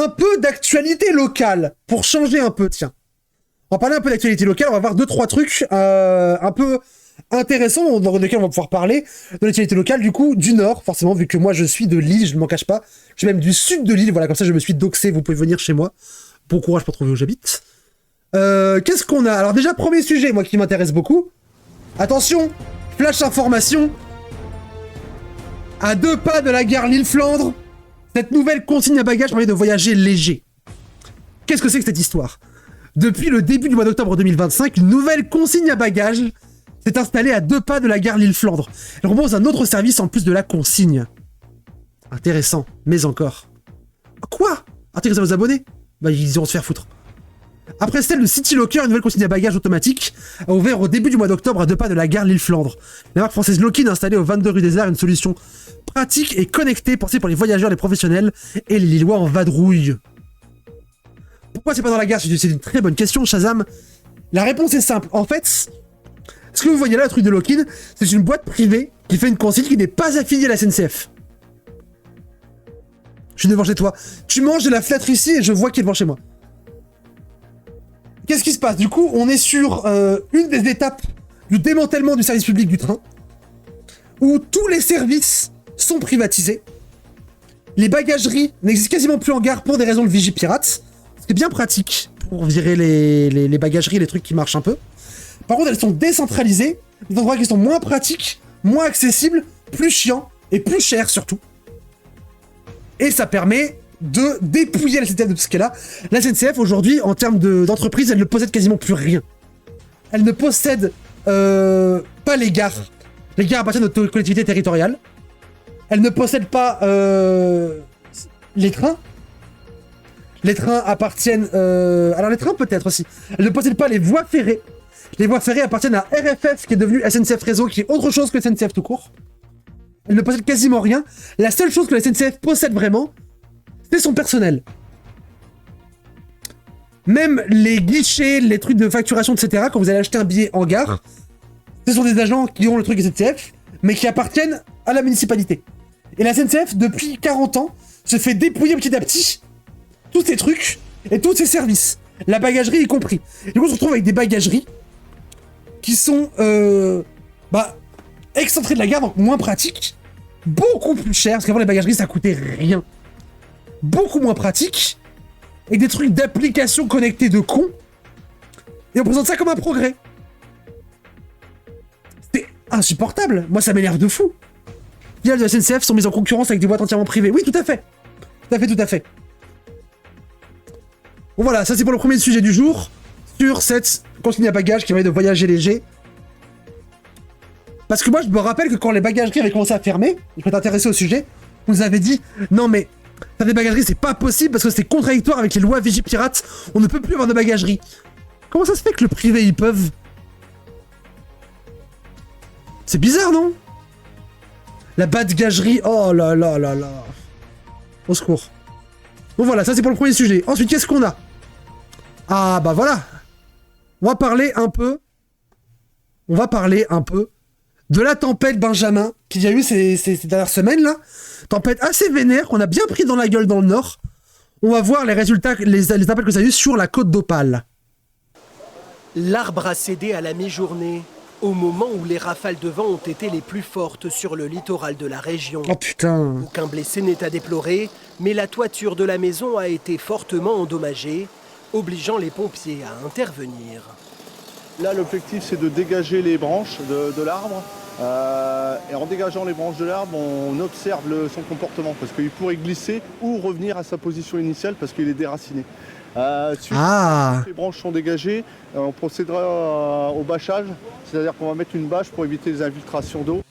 Un peu d'actualité locale, pour changer un peu, tiens. On va parler un peu d'actualité locale, on va voir 2-3 trucs un peu intéressants dans lesquels on va pouvoir parler de l'actualité locale, du coup, du Nord, forcément, vu que moi je suis de Lille, je ne m'en cache pas. Je suis même du sud de Lille, voilà, comme ça je me suis doxé, vous pouvez venir chez moi. Bon courage pour trouver où j'habite. Qu'est-ce qu'on a? Alors déjà, premier sujet, moi qui m'intéresse beaucoup. Attention, flash information. À 2 pas de la gare Lille-Flandre, cette nouvelle consigne à bagages permet de voyager léger. Qu'est-ce que c'est que cette histoire? Depuis le début du mois d'octobre 2025, une nouvelle consigne à bagages s'est installée à 2 pas de la gare Lille-Flandre. Elle propose un autre service en plus de la consigne. Intéressant, mais encore. Quoi? Intéressant aux abonnés? Bah ils iront se faire foutre. Après celle de City Locker, une nouvelle consigne à bagages automatique a ouvert au début du mois d'octobre à 2 pas de la gare Lille-Flandre. La marque française Lokin a installé au 22 rue des Arts une solution pratique et connectée pensée pour les voyageurs, les professionnels et les Lillois en vadrouille. Pourquoi c'est pas dans la gare? C'est une très bonne question, Shazam. La réponse est simple. En fait, ce que vous voyez là, le truc de Lokin, c'est une boîte privée qui fait une consigne qui n'est pas affiliée à la SNCF. Je suis devant chez toi. Tu manges de la flatterie ici et je vois qu'il est devant chez moi. Qu'est-ce qui se passe? Du coup, on est sur une des étapes du démantèlement du service public du train, où tous les services sont privatisés. Les bagageries n'existent quasiment plus en gare pour des raisons de Vigipirate. C'est bien pratique pour virer les bagageries, les trucs qui marchent un peu. Par contre, elles sont décentralisées, des endroits qui sont moins pratiques, moins accessibles, plus chiants et plus chers surtout. Et ça permet de dépouiller la SNCF de ce qu'elle a. La SNCF, aujourd'hui, en termes d'entreprise, elle ne possède quasiment plus rien. Elle ne possède pas les gares. Les gares appartiennent aux collectivités territoriales. Elle ne possède pas les trains. Les trains appartiennent... alors les trains peut-être aussi. Elle ne possède pas les voies ferrées. Les voies ferrées appartiennent à RFF, qui est devenu SNCF Réseau, qui est autre chose que SNCF tout court. Elle ne possède quasiment rien. La seule chose que la SNCF possède vraiment, c'est son personnel. Même les guichets, les trucs de facturation, etc., quand vous allez acheter un billet en gare, ce sont des agents qui ont le truc SNCF, mais qui appartiennent à la municipalité. Et la SNCF, depuis 40 ans, se fait dépouiller petit à petit tous ces trucs et tous ces services. La bagagerie y compris. Et du coup, on se retrouve avec des bagageries qui sont excentrées de la gare, donc moins pratiques, beaucoup plus chères, parce qu'avant les bagageries ça coûtait rien. Beaucoup moins pratique, et des trucs d'applications connectées de cons, et on présente ça comme un progrès. C'est insupportable, moi ça m'énerve de fou. Les filiales de la SNCF sont mises en concurrence avec des boîtes entièrement privées. Oui, tout à fait. Tout à fait. Bon voilà, ça c'est pour le premier sujet du jour, sur cette consigne à bagages qui permet de voyager léger. Parce que moi je me rappelle que quand les bagageries avaient commencé à fermer, je m'étais intéressé au sujet, on nous avait dit, non mais faire des bagageries c'est pas possible parce que c'est contradictoire avec les lois Vigipirate, on ne peut plus avoir de bagagerie. Comment ça se fait que le privé ils peuvent? C'est bizarre non? La bagagerie, oh là là là là. Au secours. Bon voilà, ça c'est pour le premier sujet. Ensuite, qu'est-ce qu'on a? Ah bah voilà. On va parler un peu de la tempête Benjamin qu'il y a eu ces dernières semaines là. Tempête assez vénère qu'on a bien pris dans la gueule dans le nord. On va voir les résultats, les appels que ça a eu sur la côte d'Opale. L'arbre a cédé à la mi-journée, au moment où les rafales de vent ont été les plus fortes sur le littoral de la région. Oh putain. Aucun blessé n'est à déplorer, mais la toiture de la maison a été fortement endommagée, obligeant les pompiers à intervenir. Là, l'objectif, c'est de dégager les branches de l'arbre. Et en dégageant les branches de l'arbre, on observe son comportement parce qu'il pourrait glisser ou revenir à sa position initiale parce qu'il est déraciné. Les branches sont dégagées, on procédera au bâchage, c'est-à-dire qu'on va mettre une bâche pour éviter les infiltrations d'eau.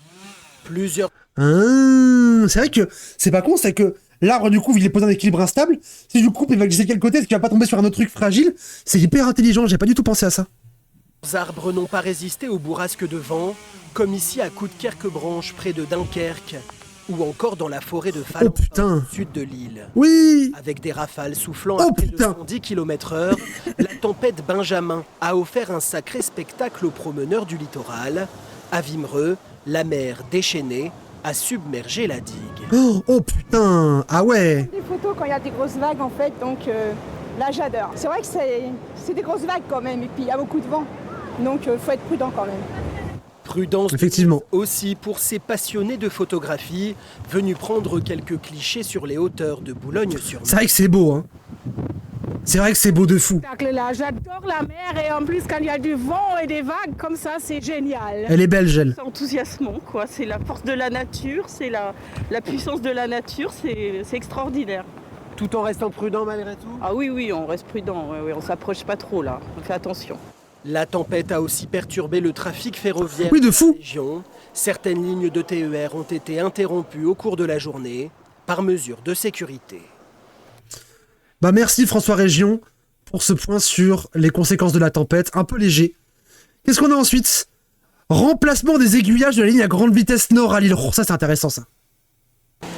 Plusieurs... c'est vrai que c'est pas con, c'est que l'arbre du coup il est posé en équilibre instable, si du coup il va glisser de quel côté, est-ce qu'il va pas tomber sur un autre truc fragile? C'est hyper intelligent, j'ai pas du tout pensé à ça. Les arbres n'ont pas résisté aux bourrasques de vent, comme ici à Coudekerque-Branche près de Dunkerque, ou encore dans la forêt de Falon, au sud de l'île. Oui. Avec des rafales soufflant à près de 110 km/h, la tempête Benjamin a offert un sacré spectacle aux promeneurs du littoral. À Wimereux, la mer déchaînée a submergé la digue. Oh putain, ah ouais. Des photos quand il y a des grosses vagues en fait, donc là j'adore. C'est vrai que c'est des grosses vagues quand même, et puis il y a beaucoup de vent, donc faut être prudent quand même. Prudence effectivement aussi pour ces passionnés de photographie venus prendre quelques clichés sur les hauteurs de Boulogne-sur-Mer. C'est vrai que c'est beau, hein. C'est vrai que c'est beau de fou. Là, j'adore la mer et en plus quand il y a du vent et des vagues comme ça, c'est génial. Elle est belle, Gel. C'est enthousiasmant, quoi. C'est la force de la nature, c'est la puissance de la nature, c'est extraordinaire. Tout en restant prudent malgré tout. Ah oui, on reste prudent, oui, on s'approche pas trop là, on fait attention. La tempête a aussi perturbé le trafic ferroviaire de fou. la région. Certaines lignes de TER ont été interrompues au cours de la journée par mesure de sécurité. Bah merci François Région pour ce point sur les conséquences de la tempête, un peu léger. Qu'est-ce qu'on a ensuite? Remplacement des aiguillages de la ligne à grande vitesse nord à Lille. Oh, ça c'est intéressant ça.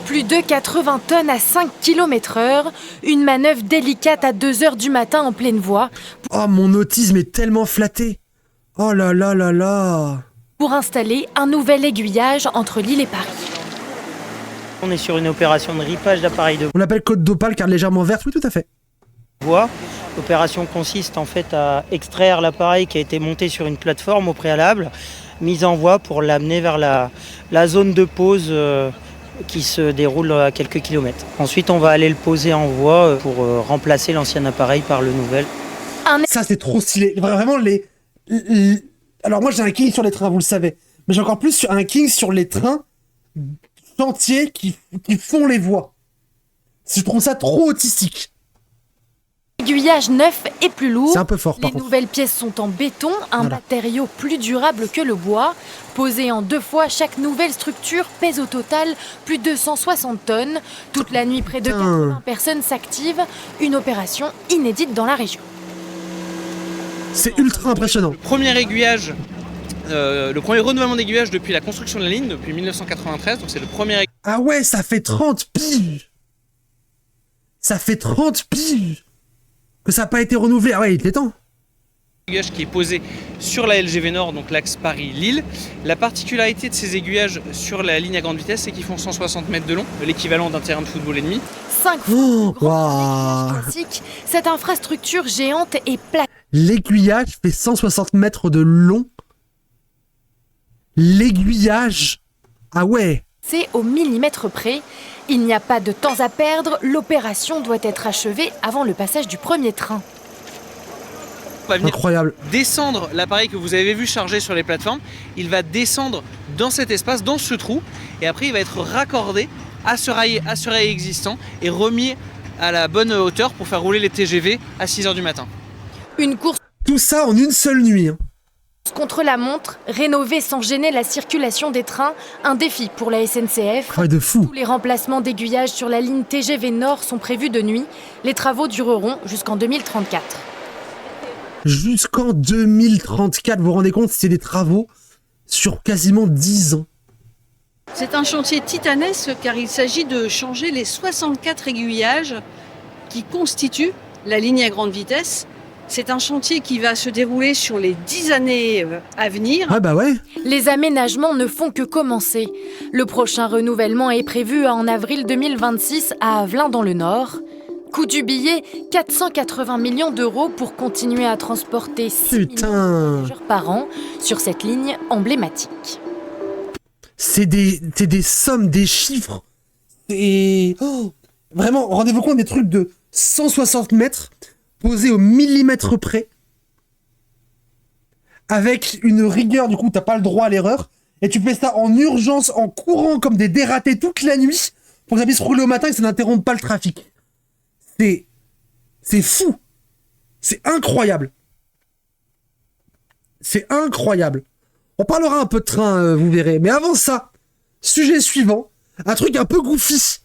Plus de 80 tonnes à 5 km/h, une manœuvre délicate à 2h du matin en pleine voie. Oh mon autisme est tellement flatté. Oh là là là là. Pour installer un nouvel aiguillage entre Lille et Paris. On est sur une opération de ripage d'appareil de On l'appelle côte d'opale car légèrement verte, oui tout à fait. voie. L'opération consiste en fait à extraire l'appareil qui a été monté sur une plateforme au préalable, mise en voie pour l'amener vers la zone de pause qui se déroule à quelques kilomètres. Ensuite on va aller le poser en voie pour remplacer l'ancien appareil par le nouvel. Ça c'est trop stylé. Vraiment alors moi j'ai un king sur les trains, vous le savez. Mais j'ai encore plus un king sur les trains chantiers qui font les voies. Je trouve ça trop autistique. Aiguillage neuf et plus lourd. C'est un peu fort par Les contre. nouvelles pièces sont en béton, un matériau plus durable que le bois. Posé en 2 fois, chaque nouvelle structure pèse au total plus de 160 tonnes. Toute la nuit, près de 80 personnes s'activent. Une opération inédite dans la région. C'est ultra impressionnant. Premier aiguillage, le premier renouvellement d'aiguillage depuis la construction de la ligne, depuis 1993, donc c'est le premier. Ah ouais, ça fait 30 piges. Ça fait 30 piges que ça n'a pas été renouvelé. Ah ouais, il était temps. Aiguillage qui est posé sur la LGV Nord, donc l'axe Paris-Lille. La particularité de ces aiguillages sur la ligne à grande vitesse, c'est qu'ils font 160 mètres de long, l'équivalent d'un terrain de football et demi. 5 fois plus grand Waouh. classique, cette infrastructure géante est plaquée L'aiguillage fait 160 mètres de long. L'aiguillage. Ah ouais. au millimètre près. Il n'y a pas de temps à perdre, l'opération doit être achevée avant le passage du premier train. On va venir Incroyable. descendre l'appareil que vous avez vu chargé sur les plateformes. Il va descendre dans cet espace, dans ce trou, et après il va être raccordé à ce rail existant et remis à la bonne hauteur pour faire rouler les TGV à 6h du matin. Une course Tout ça en une seule nuit. Hein. contre la montre, rénover sans gêner la circulation des trains, un défi pour la SNCF. Travail de fou. Tous les remplacements d'aiguillage sur la ligne TGV Nord sont prévus de nuit. Les travaux dureront jusqu'en 2034. Jusqu'en 2034, vous vous rendez compte, c'est des travaux sur quasiment 10 ans. C'est un chantier titanesque car il s'agit de changer les 64 aiguillages qui constituent la ligne à grande vitesse. C'est un chantier qui va se dérouler sur les 10 années à venir. Ah bah ouais. Les aménagements ne font que commencer. Le prochain renouvellement est prévu en avril 2026 à Avelin dans le Nord. Coût du billet, 480 millions d'euros pour continuer à transporter 6 millions de voyageurs par an sur cette ligne emblématique. C'est des sommes, des chiffres. Et vraiment, rendez-vous compte des trucs de 160 mètres posés au millimètre près. Avec une rigueur, du coup, t'as pas le droit à l'erreur. Et tu fais ça en urgence, en courant comme des dératés toute la nuit pour que ça puisse rouler au matin et que ça n'interrompe pas le trafic. C'est fou. C'est incroyable. C'est incroyable. On parlera un peu de train, vous verrez. Mais avant ça, sujet suivant, un truc un peu goofy.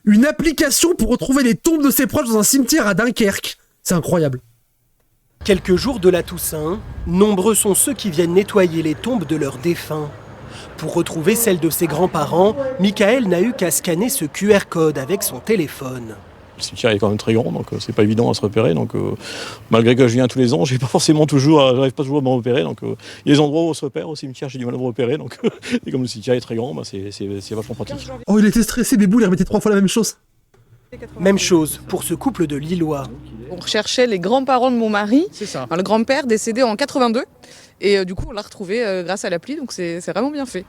Une application pour retrouver les tombes de ses proches dans un cimetière à Dunkerque. C'est incroyable. Quelques jours de la Toussaint, nombreux sont ceux qui viennent nettoyer les tombes de leurs défunts. Pour retrouver celle de ses grands-parents, Michael n'a eu qu'à scanner ce QR code avec son téléphone. Le cimetière est quand même très grand, donc c'est pas évident à se repérer. Donc malgré que je viens tous les ans, j'arrive pas toujours à me repérer. Donc il y a des endroits où on se repère au cimetière, j'ai du mal à me repérer. Donc et comme le cimetière est très grand, c'est vachement pratique. Oh, il était stressé, Bébou, il a répété 3 fois la même chose. Même chose pour ce couple de Lillois. On recherchait les grands-parents de mon mari, le grand-père décédé en 82. Et du coup, on l'a retrouvé grâce à l'appli, donc c'est vraiment bien fait.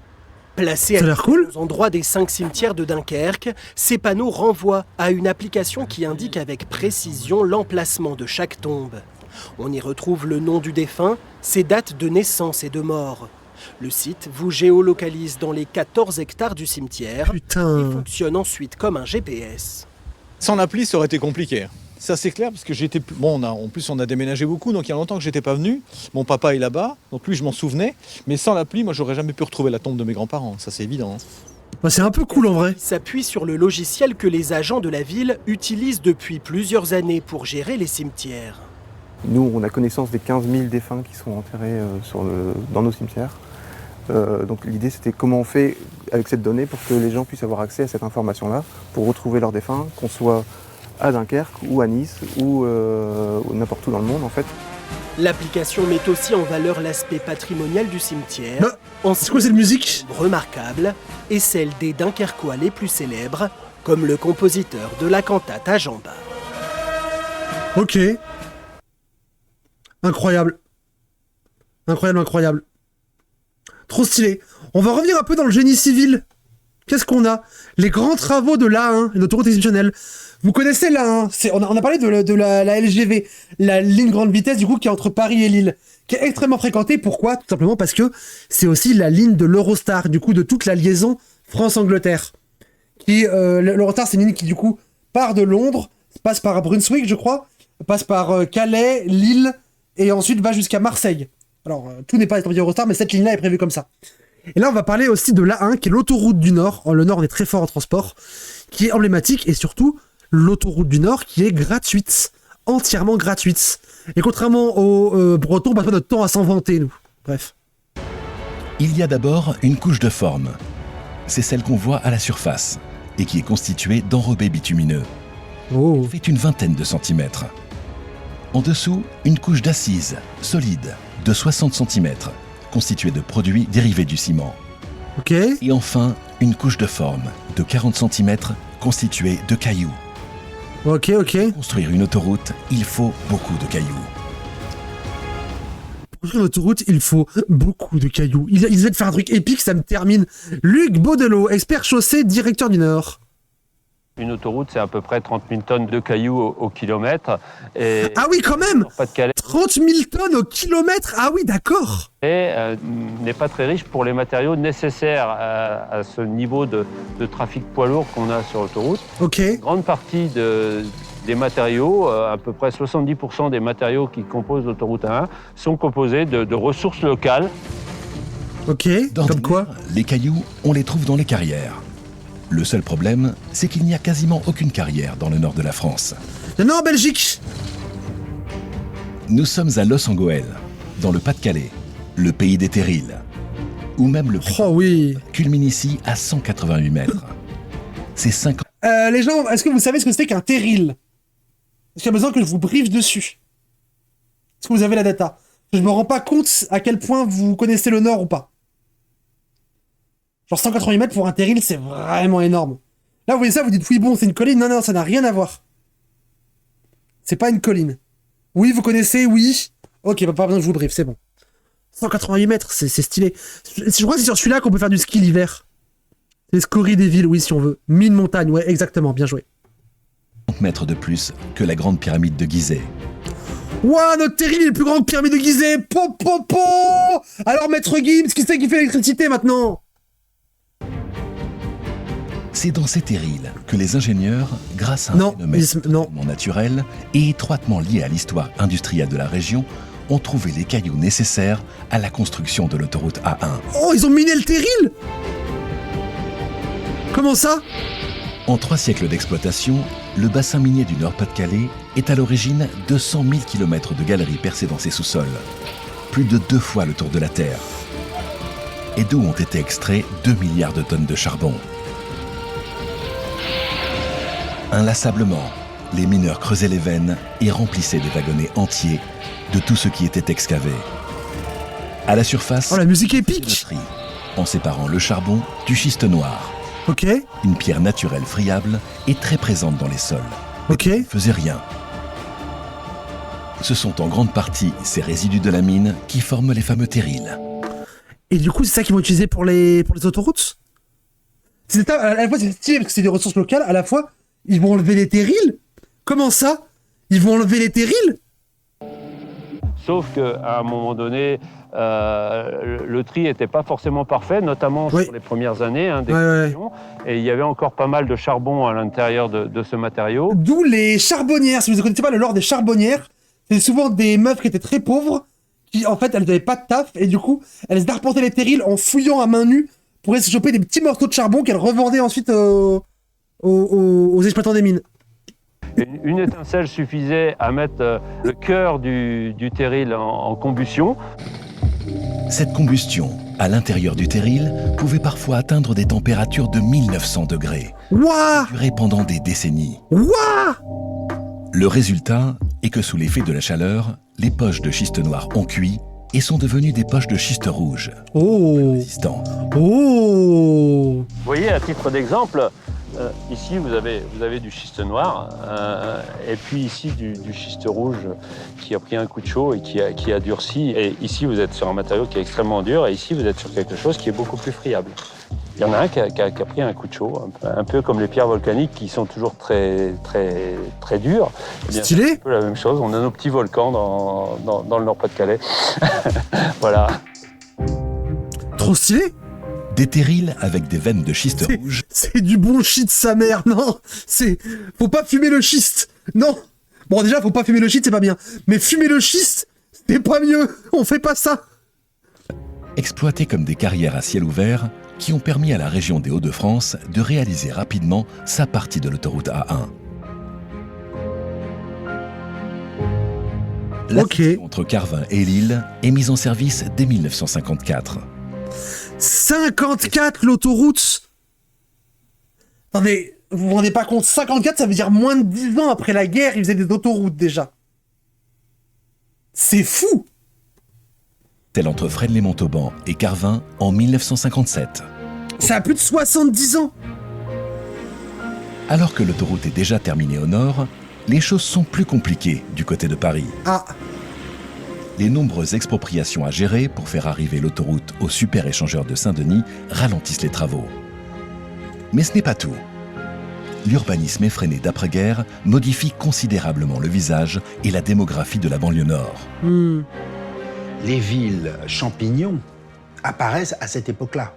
Placés à différents endroits des 5 cimetières de Dunkerque, ces panneaux renvoient à une application qui indique avec précision l'emplacement de chaque tombe. On y retrouve le nom du défunt, ses dates de naissance et de mort. Le site vous géolocalise dans les 14 hectares du cimetière et fonctionne ensuite comme un GPS. Sans l'appli, ça aurait été compliqué. Ça c'est clair parce que j'étais en plus on a déménagé beaucoup, donc il y a longtemps que j'étais pas venu. Mon papa est là-bas, donc lui je m'en souvenais, mais sans l'appli, moi j'aurais jamais pu retrouver la tombe de mes grands-parents, ça c'est évident. Bah, c'est un peu cool en vrai. Il s'appuie sur le logiciel que les agents de la ville utilisent depuis plusieurs années pour gérer les cimetières. Nous on a connaissance des 15 000 défunts qui sont enterrés dans nos cimetières. Donc l'idée c'était comment on fait avec cette donnée pour que les gens puissent avoir accès à cette information-là pour retrouver leurs défunts, qu'on soit à Dunkerque ou à Nice ou n'importe où dans le monde en fait. L'application met aussi en valeur l'aspect patrimonial du cimetière. C'est quoi cette musique remarquable et celle des Dunkerquois les plus célèbres, comme le compositeur de la cantate à Jean Bart. Ok. Incroyable. Incroyable. Trop stylé. On va revenir un peu dans le génie civil. Qu'est-ce qu'on a? Les grands travaux de l'A1, l'autoroute exceptionnelle. Vous connaissez l'A1, on a parlé de la LGV, la ligne grande vitesse du coup qui est entre Paris et Lille, qui est extrêmement fréquentée. Pourquoi? Tout simplement parce que c'est aussi la ligne de l'Eurostar, du coup de toute la liaison France-Angleterre. L'Eurostar c'est une ligne qui du coup part de Londres, passe par Brunswick je crois, passe par Calais, Lille et ensuite va jusqu'à Marseille. Alors tout n'est pas établi Eurostar mais cette ligne-là est prévue comme ça. Et là, on va parler aussi de l'A1, qui est l'autoroute du Nord. Le Nord, on est très fort en transport, qui est emblématique, et surtout, l'autoroute du Nord, qui est gratuite. Entièrement gratuite. Et contrairement aux Bretons, on passe pas notre temps à s'en vanter, nous. Bref. Il y a d'abord une couche de forme. C'est celle qu'on voit à la surface, et qui est constituée d'enrobés bitumineux. Elle fait une vingtaine de centimètres. En dessous, une couche d'assises, solide, de 60 centimètres, constituée de produits dérivés du ciment. Et enfin, une couche de forme de 40 cm constituée de cailloux. Pour construire une autoroute, il faut beaucoup de cailloux. Pour construire une autoroute, il faut beaucoup de cailloux. Ils viennent de faire un truc épique, ça me termine. Luc Baudelot, expert chaussée, directeur du Nord. Une autoroute, c'est à peu près 30 000 tonnes de cailloux au kilomètre. Et ah oui, quand même 30 000 tonnes au kilomètre. Ah oui, d'accord. Et n'est pas très riche pour les matériaux nécessaires à ce niveau de trafic poids lourd qu'on a sur l'autoroute. Une grande partie des matériaux, à peu près 70% des matériaux qui composent l'autoroute A1, sont composés de ressources locales. Comme quoi? Les cailloux, on les trouve dans les carrières. Le seul problème, c'est qu'il n'y a quasiment aucune carrière dans le nord de la France. Non, en Belgique. Nous sommes à Los Angoel, dans le Pas-de-Calais, le pays des terrils, où même le culmine ici à 188 mètres. C'est 50... les gens, est-ce que vous savez ce que c'est qu'un terril? Est-ce qu'il y a besoin que je vous briefe dessus? Est-ce que vous avez la data? Je me rends pas compte à quel point vous connaissez le Nord ou pas. Genre 180 mètres pour un terril, c'est vraiment énorme. Là, vous voyez ça, vous dites, oui, bon, c'est une colline. Non, ça n'a rien à voir. C'est pas une colline. Oui, vous connaissez, oui. Ok, pas besoin que je vous briefe, c'est bon. 188 mètres, c'est stylé. Je crois que c'est sur celui-là qu'on peut faire du ski l'hiver. Les scories des villes, oui, si on veut. Mine montagne, ouais, exactement, bien joué. 30 mètres de plus que la grande pyramide de Gizeh. Ouah, notre terril est le plus grand que pyramide de Gizeh. Alors, maître Gims, qui c'est qui fait l'électricité maintenant? C'est dans ces terrils que les ingénieurs, grâce à un phénomène naturel et étroitement lié à l'histoire industrielle de la région, ont trouvé les cailloux nécessaires à la construction de l'autoroute A1. Oh, ils ont miné le terril? Comment ça? En 3 siècles d'exploitation, le bassin minier du Nord-Pas-de-Calais est à l'origine de 100 000 km de galeries percées dans ses sous-sols. Plus de 2 fois le tour de la Terre. Et d'où ont été extraits 2 milliards de tonnes de charbon. Inlassablement, les mineurs creusaient les veines et remplissaient des wagonnets entiers de tout ce qui était excavé. À la surface, la musique épique, en séparant le charbon du schiste noir. Ok. Une pierre naturelle friable et très présente dans les sols. Ok. Ne faisait rien. Ce sont en grande partie ces résidus de la mine qui forment les fameux terrils. Et du coup, c'est ça qu'ils vont utiliser pour les autoroutes. À la fois, c'est stylé parce que c'est des ressources locales. À la fois, ils vont enlever les terrils. Comment ça? Ils vont enlever les terrils? Sauf qu'à un moment donné, le tri n'était pas forcément parfait, notamment sur les premières années d'exploitation. Et il y avait encore pas mal de charbon à l'intérieur de ce matériau. D'où les charbonnières. Si vous ne connaissez pas le lore des charbonnières, c'est souvent des meufs qui étaient très pauvres, qui en fait elles n'avaient pas de taf, et du coup elles arpentaient les terrils en fouillant à main nue pour essayer de choper des petits morceaux de charbon qu'elles revendaient ensuite aux exploitants des mines. Une étincelle suffisait à mettre le cœur du terril en combustion. Cette combustion, à l'intérieur du terril, pouvait parfois atteindre des températures de 1900 degrés. Wouah! Durer pendant des décennies. Wouah! Le résultat est que sous l'effet de la chaleur, les poches de schiste noir ont cuit et sont devenues des poches de schiste rouge. Résistants. Vous voyez, à titre d'exemple, ici vous avez du schiste noir et puis ici du schiste rouge qui a pris un coup de chaud et qui a durci. Et ici vous êtes sur un matériau qui est extrêmement dur et ici vous êtes sur quelque chose qui est beaucoup plus friable. Il y en a un qui a pris un coup de chaud, un peu comme les pierres volcaniques qui sont toujours très dures. Stylé. C'est un peu la même chose, on a nos petits volcans dans le Nord-Pas-de-Calais. Voilà. Trop stylé. Des terrils avec des veines de schiste rouge. C'est du bon shit, sa mère, non. Faut pas fumer le schiste, non. Bon, déjà, faut pas fumer le schiste, c'est pas bien. Mais fumer le schiste, c'est pas mieux. On fait pas ça. Exploités comme des carrières à ciel ouvert, qui ont permis à la région des Hauts-de-France de réaliser rapidement sa partie de l'autoroute A1. La section entre Carvin et Lille est mise en service dès 1954. 54 l'autoroute. Attendez, vous vous rendez pas compte, 54 ça veut dire moins de 10 ans après la guerre, ils faisaient des autoroutes déjà. C'est fou. Tel entre Fresnes-lès-Montauban et Carvin en 1957. Ça a plus de 70 ans. Alors que l'autoroute est déjà terminée au nord, les choses sont plus compliquées du côté de Paris. Les nombreuses expropriations à gérer pour faire arriver l'autoroute au super-échangeur de Saint-Denis ralentissent les travaux. Mais ce n'est pas tout. L'urbanisme effréné d'après-guerre modifie considérablement le visage et la démographie de la banlieue nord. Les villes champignons apparaissent à cette époque-là.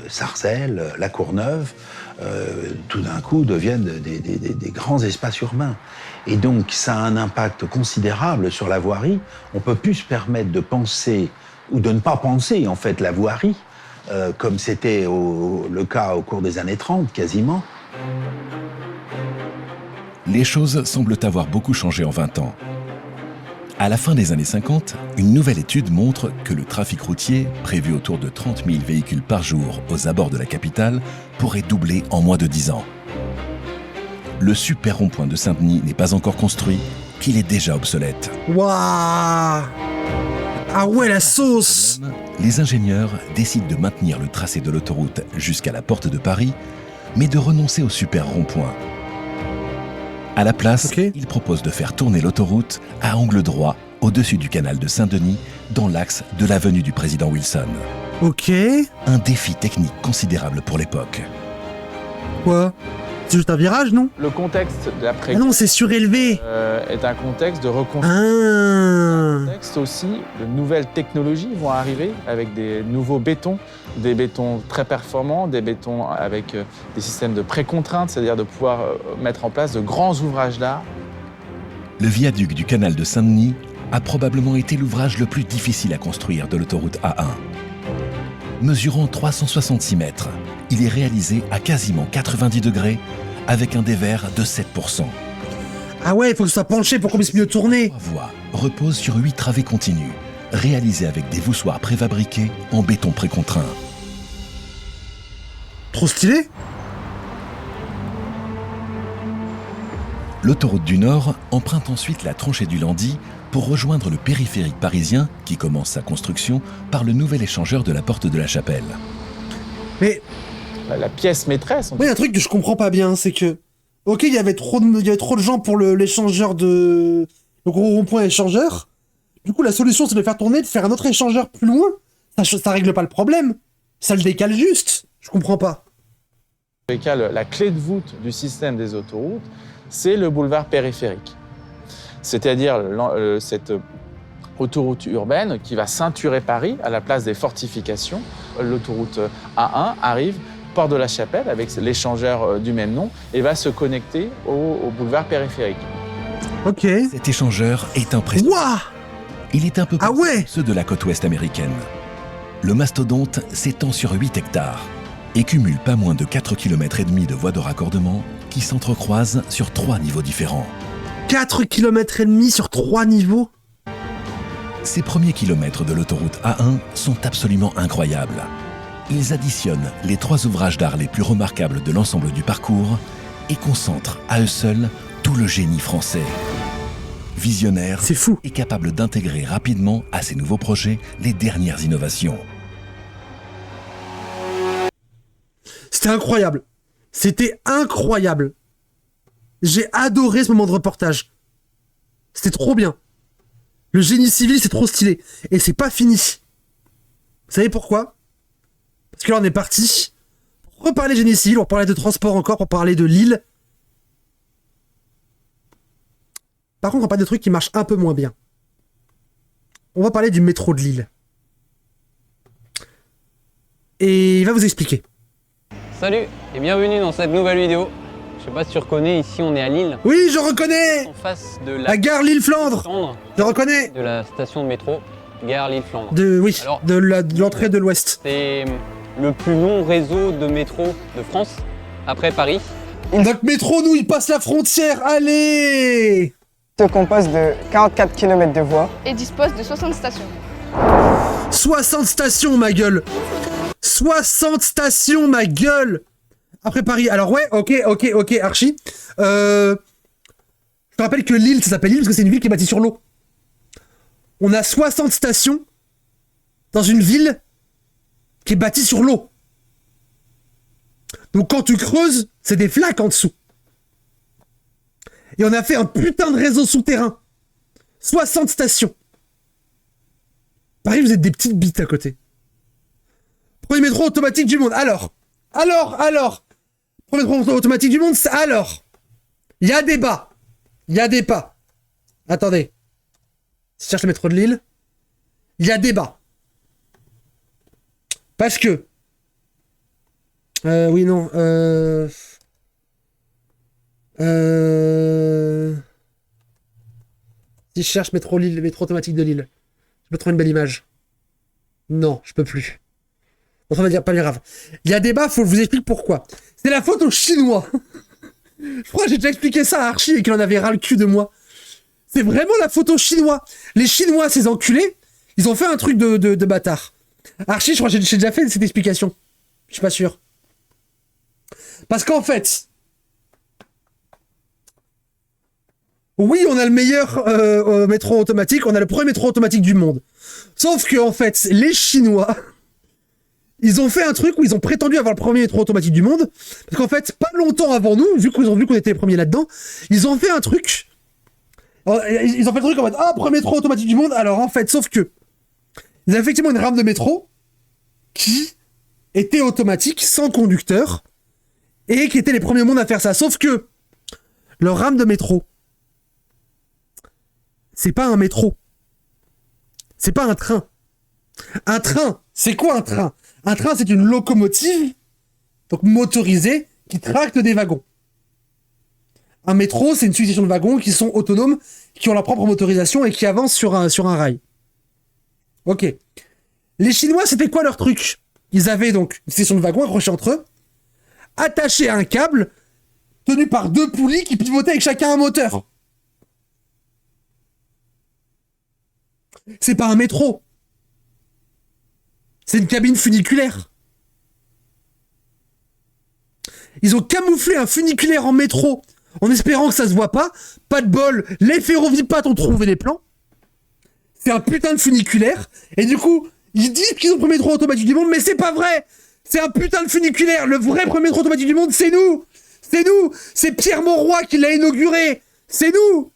Sarcelles, La Courneuve, tout d'un coup deviennent des grands espaces urbains. Et donc ça a un impact considérable sur la voirie. On ne peut plus se permettre de penser, ou de ne pas penser en fait la voirie, comme c'était le cas au cours des années 30 quasiment. Les choses semblent avoir beaucoup changé en 20 ans. À la fin des années 50, une nouvelle étude montre que le trafic routier, prévu autour de 30 000 véhicules par jour aux abords de la capitale, pourrait doubler en moins de 10 ans. Le super rond-point de Saint-Denis n'est pas encore construit, qu'il est déjà obsolète. Waouh! Ah ouais, la sauce! Les ingénieurs décident de maintenir le tracé de l'autoroute jusqu'à la porte de Paris, mais de renoncer au super rond-point. À la place, ils proposent de faire tourner l'autoroute à angle droit au-dessus du canal de Saint-Denis, dans l'axe de l'avenue du président Wilson. Un défi technique considérable pour l'époque. Quoi? C'est juste un virage, non? Le contexte de l'après. Ah non, c'est surélevé. Est un contexte de reconstruction. Un contexte aussi de nouvelles technologies vont arriver avec des nouveaux bétons, des bétons très performants, des bétons avec des systèmes de pré-contrainte, c'est-à-dire de pouvoir mettre en place de grands ouvrages d'art. Le viaduc du canal de Saint-Denis a probablement été l'ouvrage le plus difficile à construire de l'autoroute A1. Mesurant 366 mètres, il est réalisé à quasiment 90 degrés avec un dévers de 7%. Ah ouais, il faut que ça soit penché pour qu'on puisse mieux tourner. La voie repose sur 8 travées continues, réalisées avec des voussoirs préfabriqués en béton précontraint. Trop stylé. L'autoroute du Nord emprunte ensuite la tranchée du Landy pour rejoindre le périphérique parisien qui commence sa construction par le nouvel échangeur de la Porte de la Chapelle. Mais la pièce maîtresse... il y a un truc que je comprends pas bien, c'est que... Ok, il y avait trop de gens pour l'échangeur de... Le gros rond-point échangeur. Du coup, la solution, c'est de faire tourner, de faire un autre échangeur plus loin. Ça règle pas le problème. Ça le décale juste. Je comprends pas. La clé de voûte du système des autoroutes, c'est le boulevard périphérique. C'est-à-dire cette autoroute urbaine qui va ceinturer Paris à la place des fortifications. L'autoroute A1 arrive Porte de la Chapelle avec l'échangeur du même nom et va se connecter au boulevard périphérique. Ok. Cet échangeur est impressionnant. Wouah! Il est un peu plus que ceux de la côte ouest américaine. Le mastodonte s'étend sur 8 hectares et cumule pas moins de 4,5 km de voies de raccordement qui s'entrecroisent sur 3 niveaux différents. 4,5 km sur 3 niveaux? Ces premiers kilomètres de l'autoroute A1 sont absolument incroyables. Ils additionnent les 3 ouvrages d'art les plus remarquables de l'ensemble du parcours et concentrent à eux seuls tout le génie français. Visionnaire et capable d'intégrer rapidement à ses nouveaux projets les dernières innovations. C'était incroyable. C'était incroyable. J'ai adoré ce moment de reportage. C'était trop bien. Le génie civil, c'est trop stylé. Et c'est pas fini. Vous savez pourquoi? Parce que là, on est parti pour reparler génie civil, pour parler de transport encore, pour parler de Lille. Par contre, on va parler de trucs qui marchent un peu moins bien. On va parler du métro de Lille. Et il va vous expliquer. Salut et bienvenue dans cette nouvelle vidéo. Je sais pas si tu reconnais, ici on est à Lille. Oui, je reconnais. En face de la gare Lille-Flandre. Je reconnais. De la station de métro, gare Lille-Flandre. Oui, alors, de l'entrée de l'Ouest. C'est le plus long réseau de métro de France, après Paris. Notre métro, nous, il passe la frontière, allez! Se compose de 44 km de voies. Et dispose de 60 stations. 60 stations, ma gueule! 60 stations, ma gueule! Après Paris. Alors ouais, ok, Archie. Je te rappelle que Lille, ça s'appelle Lille parce que c'est une ville qui est bâtie sur l'eau. On a 60 stations dans une ville qui est bâtie sur l'eau. Donc quand tu creuses, c'est des flaques en dessous. Et on a fait un putain de réseau souterrain. 60 stations. Paris, vous êtes des petites bites à côté. Premier métro automatique du monde. Alors. Premier métro automatique du monde, alors. Il y a débat. Attendez. Si je cherche le métro de Lille, il y a débat. Parce que... oui, non. Si je cherche métro Lille, métro automatique de Lille, je peux trouver une belle image. Non, je peux plus. On va dire pas grave. Il y a débat, faut que je vous explique pourquoi. C'est la faute aux Chinois. Je crois que j'ai déjà expliqué ça à Archie et qu'il en avait ras le cul de moi. C'est vraiment la faute aux Chinois. Les Chinois, ces enculés, ils ont fait un truc de bâtard. Archie, je crois que j'ai déjà fait cette explication. Je suis pas sûr. Parce qu'en fait... Oui, on a le meilleur métro automatique, on a le premier métro automatique du monde. Sauf que, en fait, les Chinois, ils ont fait un truc où ils ont prétendu avoir le premier métro automatique du monde. Parce qu'en fait, pas longtemps avant nous, vu qu'ils ont vu qu'on était les premiers là-dedans, ils ont fait un truc. Ils ont fait le truc en mode, premier métro automatique du monde. Alors, en fait, sauf que, ils avaient effectivement une rame de métro qui était automatique, sans conducteur, et qui étaient les premiers au monde à faire ça. Sauf que, leur rame de métro, c'est pas un métro. C'est pas un train. Un train, c'est quoi un train? Un train, c'est une locomotive, donc motorisée, qui tracte des wagons. Un métro, c'est une succession de wagons qui sont autonomes, qui ont leur propre motorisation et qui avancent sur un rail. Ok. Les Chinois, c'était quoi leur truc? Ils avaient donc une succession de wagons accrochés entre eux, attachés à un câble, tenu par 2 poulies qui pivotaient avec chacun un moteur. C'est pas un métro. C'est une cabine funiculaire. Ils ont camouflé un funiculaire en métro en espérant que ça se voit pas. Pas de bol, les ferrovipates ont trouvé les plans. C'est un putain de funiculaire. Et du coup, ils disent qu'ils ont le premier métro automatique du monde, mais c'est pas vrai. C'est un putain de funiculaire. Le vrai premier métro automatique du monde, c'est nous. C'est nous. C'est Pierre Mauroy qui l'a inauguré. C'est nous.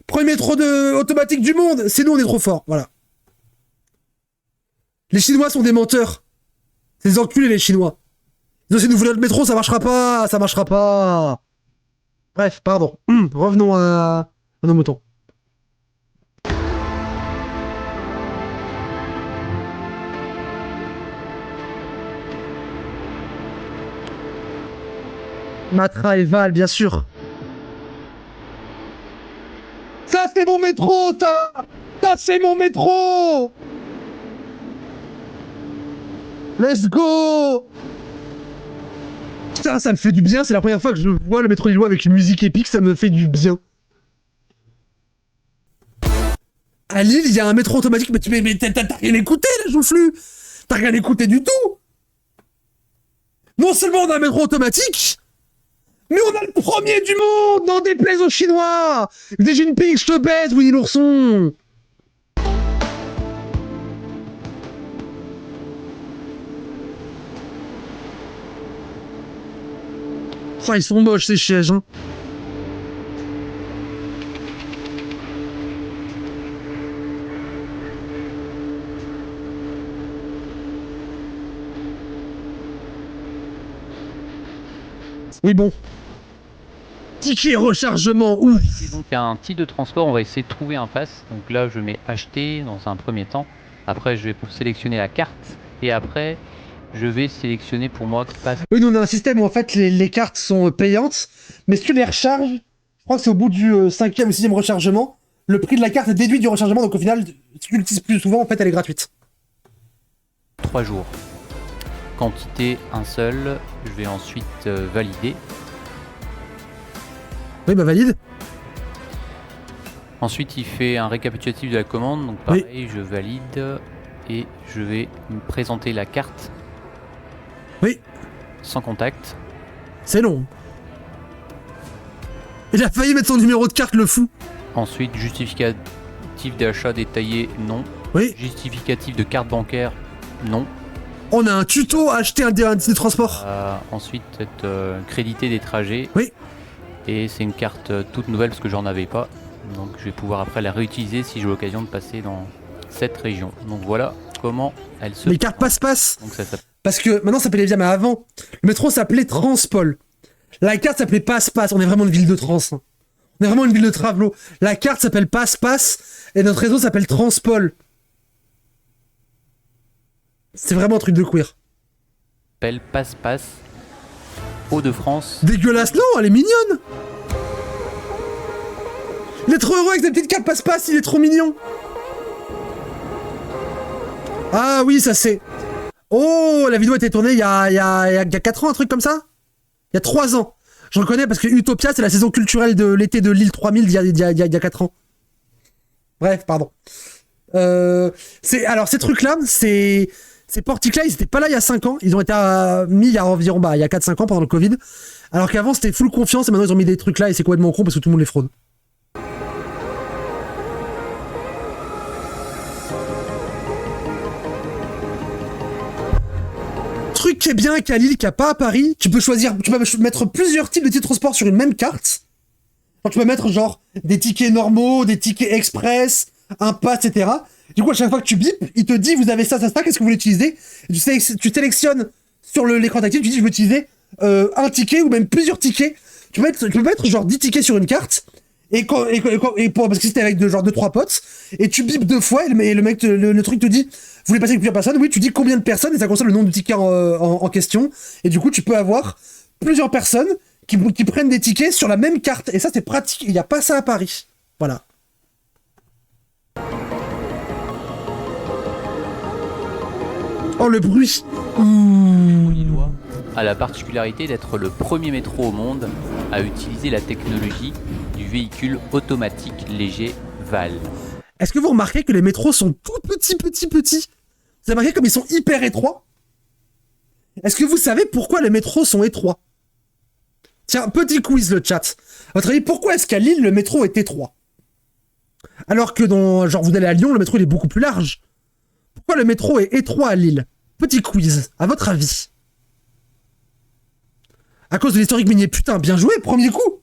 Premier métro automatique du monde. C'est nous, on est trop forts. Voilà. Les Chinois sont des menteurs. C'est des enculés, les Chinois. Ils ont essayé de nous voler notre métro, ça marchera pas. Ça marchera pas. Bref, pardon. Revenons à nos moutons. Matra et Val, bien sûr. Ça, c'est mon métro, ça, c'est mon métro. Let's go. Putain, ça me fait du bien. C'est la première fois que je vois le métro lillois avec une musique épique. Ça me fait du bien. À Lille, il y a un métro automatique. Mais t'as rien écouté, là, Joufflu. T'as rien écouté du tout. Non seulement on a un métro automatique, mais on a le premier du monde, n'en déplaise aux Chinois. Xi Jinping, je te baise, Winnie l'ourson. Oh, ils sont moches ces sièges, hein. Oui, bon. Ticket rechargement, ouf. Et donc il y a un type de transport, on va essayer de trouver un pass. Donc là je mets acheter dans un premier temps. Après je vais sélectionner la carte. Et après je vais sélectionner pour moi pass. Oui, nous on a un système où en fait les cartes sont payantes. Mais si tu les recharges, je crois que c'est au bout du 5e ou 6e rechargement, le prix de la carte est déduit du rechargement. Donc au final, si tu l'utilises plus souvent, en fait elle est gratuite. 3 jours. Quantité un seul. Je vais ensuite valider. Oui, bah valide. Ensuite, il fait un récapitulatif de la commande. Donc pareil, oui. Je valide et je vais me présenter la carte. Oui. Sans contact. C'est long. Il a failli mettre son numéro de carte, le fou. Ensuite, justificatif d'achat détaillé, non. Oui. Justificatif de carte bancaire, non. On a un tuto à acheter un titre de transport. Ensuite, créditer des trajets. Oui. Et c'est une carte toute nouvelle parce que j'en avais pas. Donc je vais pouvoir après la réutiliser si j'ai l'occasion de passer dans cette région. Donc voilà comment elle se... Les cartes passe-passe. Parce que maintenant ça s'appelait bien, mais avant, le métro s'appelait Transpol. La carte s'appelait passe-passe. On est vraiment une ville de trans. Hein. On est vraiment une ville de travelo. La carte s'appelle passe-passe et notre réseau s'appelle Transpol. C'est vraiment un truc de queer. S'appelle passe-passe. Hauts-de-France. Dégueulasse, non, elle est mignonne. Il est trop heureux avec sa petite carte passe-passe, il est trop mignon. Ah oui, ça c'est... Oh, la vidéo a été tournée il y a 4 ans, un truc comme ça. Il y a 3 ans. Je reconnais parce que Utopia, c'est la saison culturelle de l'été de l'île 3000 il y a 4 ans. Bref, pardon. Alors, ces trucs-là, ces portiques-là, ils étaient pas là il y a 5 ans. Ils ont été mis il y a environ il y a 4-5 ans pendant le Covid. Alors qu'avant, c'était full confiance et maintenant, ils ont mis des trucs là et c'est complètement con parce que tout le monde les fraude. Truc qui est bien qu'à Lille, qu'il n'y a pas à Paris, tu peux mettre plusieurs types de titres de transport sur une même carte. Alors, tu peux mettre genre des tickets normaux, des tickets express, un pass, etc. Du coup, à chaque fois que tu bipes, il te dit vous avez ça, qu'est-ce que vous voulez utiliser? Tu sélectionnes sur l'écran tactile, tu dis je veux utiliser un ticket ou même plusieurs tickets. Tu peux mettre genre 10 tickets sur une carte parce que c'était avec genre 2-3 potes et tu bipes 2 fois et le mec le truc te dit vous voulez passer avec plusieurs personnes? Oui, tu dis combien de personnes et ça concerne le nombre de tickets en question et du coup tu peux avoir plusieurs personnes qui prennent des tickets sur la même carte et ça c'est pratique. Il n'y a pas ça à Paris. Voilà. Oh le bruit. Lillois a la particularité d'être le premier métro au monde à utiliser la technologie du véhicule automatique léger VAL. Est-ce que vous remarquez que les métros sont tout petits? Vous avez remarqué comme ils sont hyper étroits? Est-ce que vous savez pourquoi les métros sont étroits? Tiens, petit quiz le chat. À votre avis, pourquoi est-ce qu'à Lille, le métro est étroit? Alors que genre, vous allez à Lyon, le métro il est beaucoup plus large. Pourquoi le métro est étroit à Lille? Petit quiz, à votre avis? À cause de l'historique minier. Putain, bien joué, premier coup.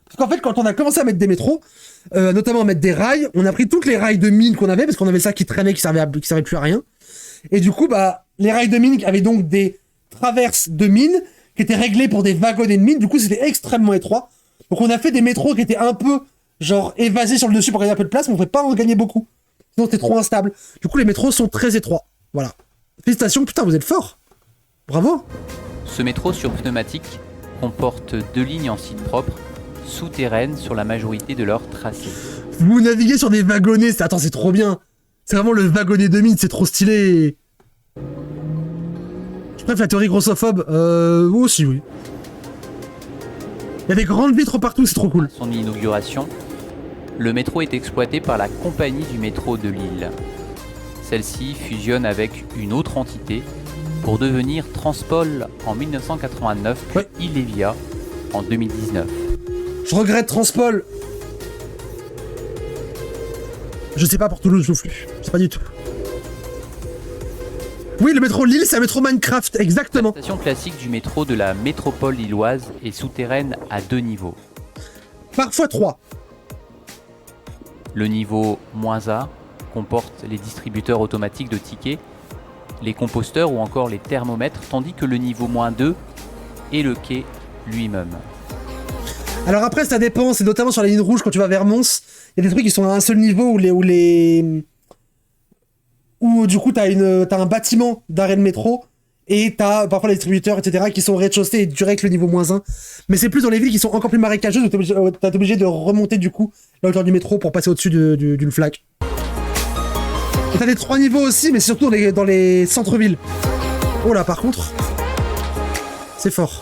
Parce qu'en fait, quand on a commencé à mettre des métros, notamment à mettre des rails, on a pris toutes les rails de mine qu'on avait, parce qu'on avait ça qui traînait, qui servait plus à rien. Et du coup, bah, les rails de mine avaient donc des traverses de mine qui étaient réglées pour des wagonnets de mine. Du coup, c'était extrêmement étroit. Donc, on a fait des métros qui étaient un peu, genre, évasés sur le dessus pour gagner un peu de place, mais on ne pouvait pas en gagner beaucoup. Sinon, c'était trop instable. Du coup, les métros sont très étroits. Voilà. Félicitations, putain, vous êtes forts. Bravo. Ce métro sur pneumatique comporte 2 lignes en site propre, souterraines sur la majorité de leur tracé. Vous naviguez sur des wagonnets, attends, c'est trop bien. C'est vraiment le wagonnet de mine, c'est trop stylé. Je préfère la théorie grossophobe. Aussi, oui. Il y a des grandes vitres partout, c'est trop cool. À son inauguration, le métro est exploité par la Compagnie du métro de Lille. Celle-ci fusionne avec une autre entité pour devenir Transpol en 1989, puis Ilevia en 2019. Je regrette Transpol. Je sais pas pour Toulouse non plus. Je sais pas du tout. Oui, le métro Lille, c'est un métro Minecraft, exactement. La station classique du métro de la métropole lilloise est souterraine à 2 niveaux. Parfois 3. Le niveau -A comporte les distributeurs automatiques de tickets, les composteurs ou encore les thermomètres, tandis que le niveau -2 est le quai lui-même. Alors après, ça dépend, c'est notamment sur la ligne rouge quand tu vas vers Mons, il y a des trucs qui sont à un seul niveau où du coup t'as un bâtiment d'arrêt de métro et t'as parfois les distributeurs, etc., qui sont au rez-de-chaussée et direct le niveau -1. Mais c'est plus dans les villes qui sont encore plus marécageuses où t'es obligé de remonter du coup la hauteur du métro pour passer au-dessus d'une flaque. Et t'as des 3 niveaux aussi, mais c'est surtout dans les centres-villes. Oh là, par contre, c'est fort.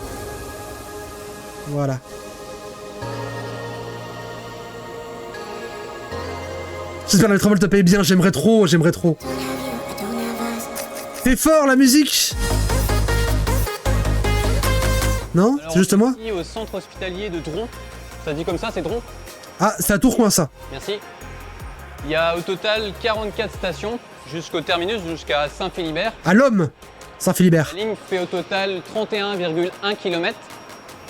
Voilà. J'espère que le travail te paye bien, j'aimerais trop. C'est fort la musique. Non? C'est juste moi? Ici au centre hospitalier de Dron. Ça dit comme ça, c'est Dron? Ah, c'est à Tourcoing ça. Merci. Il y a au total 44 stations jusqu'au terminus, jusqu'à Saint-Philibert. À l'homme, Saint-Philibert. La ligne fait au total 31,1 km.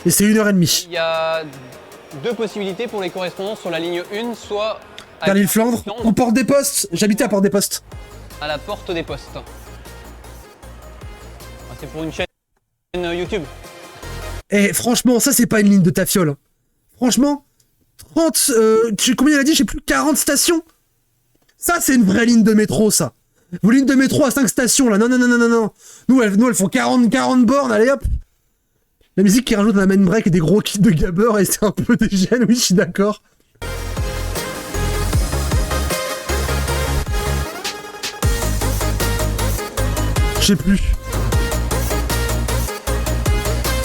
Et c'est 1h30. Il y a 2 possibilités pour les correspondances sur la ligne 1, soit à Lille-Flandre ou Porte des Postes. J'habitais à Porte des Postes. À la Porte des Postes. C'est pour une chaîne YouTube. Et franchement, ça c'est pas une ligne de ta fiole. Franchement, 30... combien il a dit? J'ai plus 40 stations. Ça c'est une vraie ligne de métro, ça. Vos lignes de métro à 5 stations, là. Non. Nous, elles font 40 bornes, allez hop. La musique qui rajoute un main break et des gros kits de gabber et c'est un peu des gènes, oui, je suis d'accord. Je sais plus.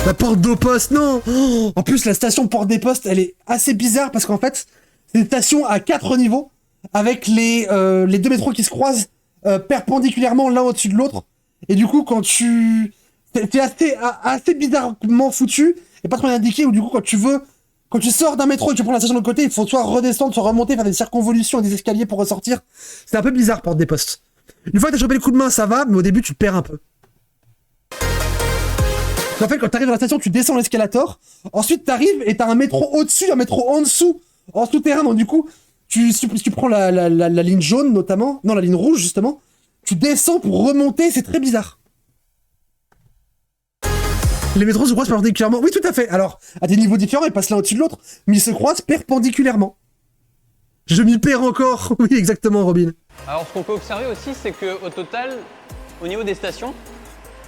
La Porte des Postes, non. En plus, la station Porte des Postes, elle est assez bizarre parce qu'en fait, c'est une station à 4 niveaux avec les 2 métros qui se croisent perpendiculairement l'un au-dessus de l'autre. Et du coup, quand tu... C'est assez bizarrement foutu et pas trop bien indiqué où du coup, quand tu sors d'un métro et que tu prends la station de l'autre côté, il faut soit redescendre, soit remonter, faire des circonvolutions et des escaliers pour ressortir. C'est un peu bizarre, Porte des Postes. Une fois que t'as chopé le coup de main, ça va, mais au début, tu te perds un peu. En fait, quand t'arrives dans la station, tu descends l'escalator. Ensuite, t'arrives et t'as un métro au-dessus, un métro en dessous, en souterrain. Donc du coup, tu prends la ligne jaune notamment, non, la ligne rouge justement. Tu descends pour remonter, c'est très bizarre. Les métros se croisent perpendiculairement. Oui, tout à fait. Alors, à des niveaux différents, ils passent l'un au-dessus de l'autre, mais ils se croisent perpendiculairement. Je m'y perds encore. Oui, exactement, Robin. Alors, ce qu'on peut observer aussi, c'est qu'au total, au niveau des stations,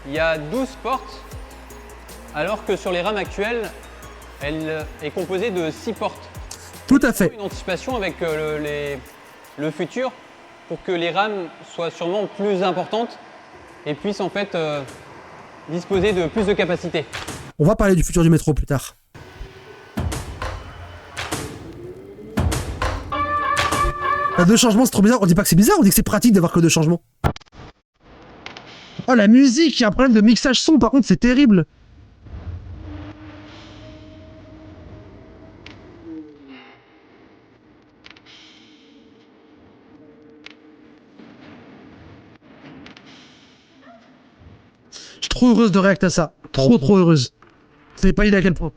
il y a 12 portes, alors que sur les rames actuelles, elle est composée de 6 portes. Tout à fait. Une anticipation avec le futur pour que les rames soient sûrement plus importantes et puissent en fait disposer de plus de capacité. On va parler du futur du métro plus tard. La 2 changements, c'est trop bizarre. On dit pas que c'est bizarre, on dit que c'est pratique d'avoir que 2 changements. Oh, la musique, il y a un problème de mixage son, par contre, c'est terrible. trop heureuse de réacter à ça. Trop heureuse. Vous savez pas idée à quel point.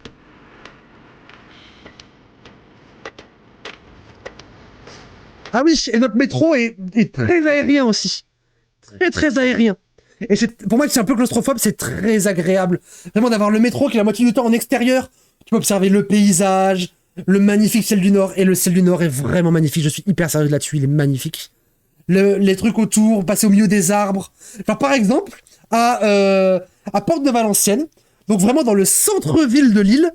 Ah oui, et notre métro est très aérien aussi. Très aérien. Et pour moi, c'est un peu claustrophobe, c'est très agréable. Vraiment d'avoir le métro qui est la moitié du temps en extérieur. Tu peux observer le paysage, le magnifique ciel du Nord. Et le ciel du Nord est vraiment magnifique. Je suis hyper sérieux là-dessus, il est magnifique. Les trucs autour, passer au milieu des arbres. Genre par exemple, à Porte de Valenciennes, donc vraiment dans le centre-ville de Lille.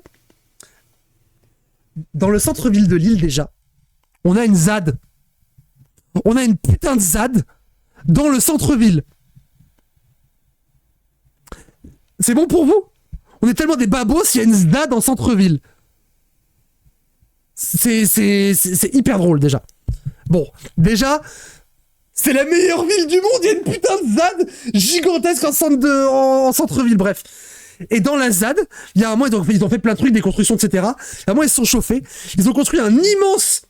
Dans le centre-ville de Lille déjà, on a une ZAD. On a une putain de ZAD dans le centre-ville. C'est bon pour vous? On est tellement des babos s'il y a une ZAD en centre-ville. C'est hyper drôle déjà. Bon, déjà, c'est la meilleure ville du monde. Il y a une putain de ZAD gigantesque en centre-ville, bref. Et dans la ZAD, il y a un moment, ils ont fait plein de trucs, des constructions, etc. À un moment, ils se sont chauffés. Ils ont construit un immense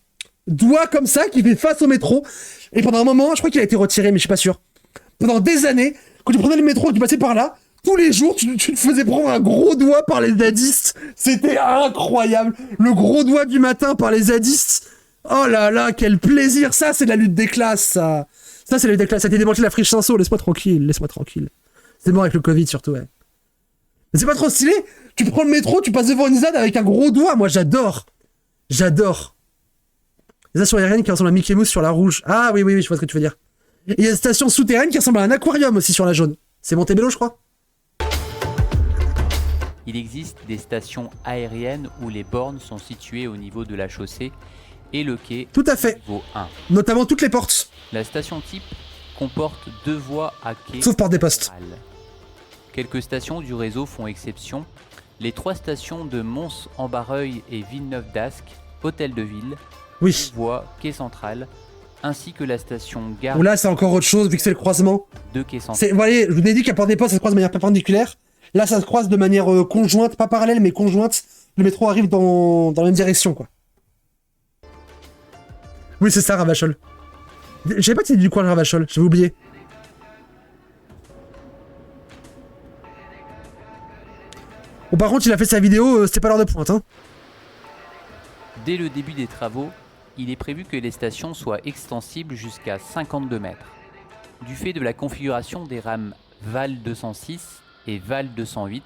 doigt comme ça qui fait face au métro. Et pendant un moment, je crois qu'il a été retiré, mais je suis pas sûr. Pendant des années, quand tu prenais le métro et que tu passais par là, tous les jours, tu te faisais prendre un gros doigt par les zadistes. C'était incroyable. Le gros doigt du matin par les zadistes. Oh là là, quel plaisir. Ça, c'est de la lutte des classes, ça. Ça, c'est la lutte des classes. Ça a été démantelé la friche Saint-Saul. Laisse-moi tranquille. C'est bon avec le Covid, surtout, ouais. Mais c'est pas trop stylé. Tu prends le métro, tu passes devant une ZAD avec un gros doigt. Moi, j'adore. Les stations aériennes qui ressemblent à Mickey Mouse sur la rouge. Ah oui, je vois ce que tu veux dire. Et il y a des stations souterraines qui ressemblent à un aquarium aussi sur la jaune. C'est Montebello, je crois. Il existe des stations aériennes où les bornes sont situées au niveau de la chaussée et le quai tout à fait. Niveau 1. Notamment toutes les portes. La station type comporte 2 voies à quai. Sauf porte des postes. Quelques stations du réseau font exception. Les 3 stations de Mons-en-Barreuil et Villeneuve-d'Ascq, Hôtel de Ville, oui. Voie quai central, ainsi que la station gare. Ou là, c'est encore autre chose vu que c'est le croisement. De quai central. Vous voyez, je vous ai dit qu'à Porte des Postes, ça se croise de manière perpendiculaire. Là, ça se croise de manière conjointe, pas parallèle, mais conjointe. Le métro arrive dans la même direction, quoi. Oui, c'est ça, Ravachol. Je savais pas que c'était du coin, le Ravachol. J'avais oublié. Bon, par contre, il a fait sa vidéo, c'était pas l'heure de pointe, hein. Dès le début des travaux, il est prévu que les stations soient extensibles jusqu'à 52 mètres. Du fait de la configuration des rames VAL 206 et VAL 208,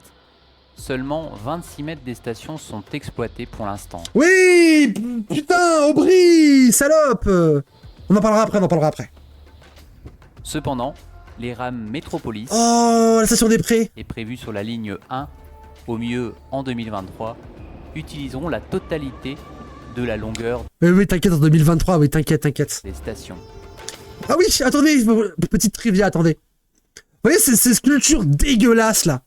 seulement 26 mètres des stations sont exploités pour l'instant. Oui, putain, Aubry, salope. On en parlera après. Cependant, les rames Métropolis la station des Prés est prévue sur la ligne 1, au mieux en 2023, utiliseront la totalité de la longueur oui, t'inquiète, en 2023, oui, t'inquiète. des stations. Ah oui, attendez, petite trivia, attendez. Vous voyez ces sculptures dégueulasses, là.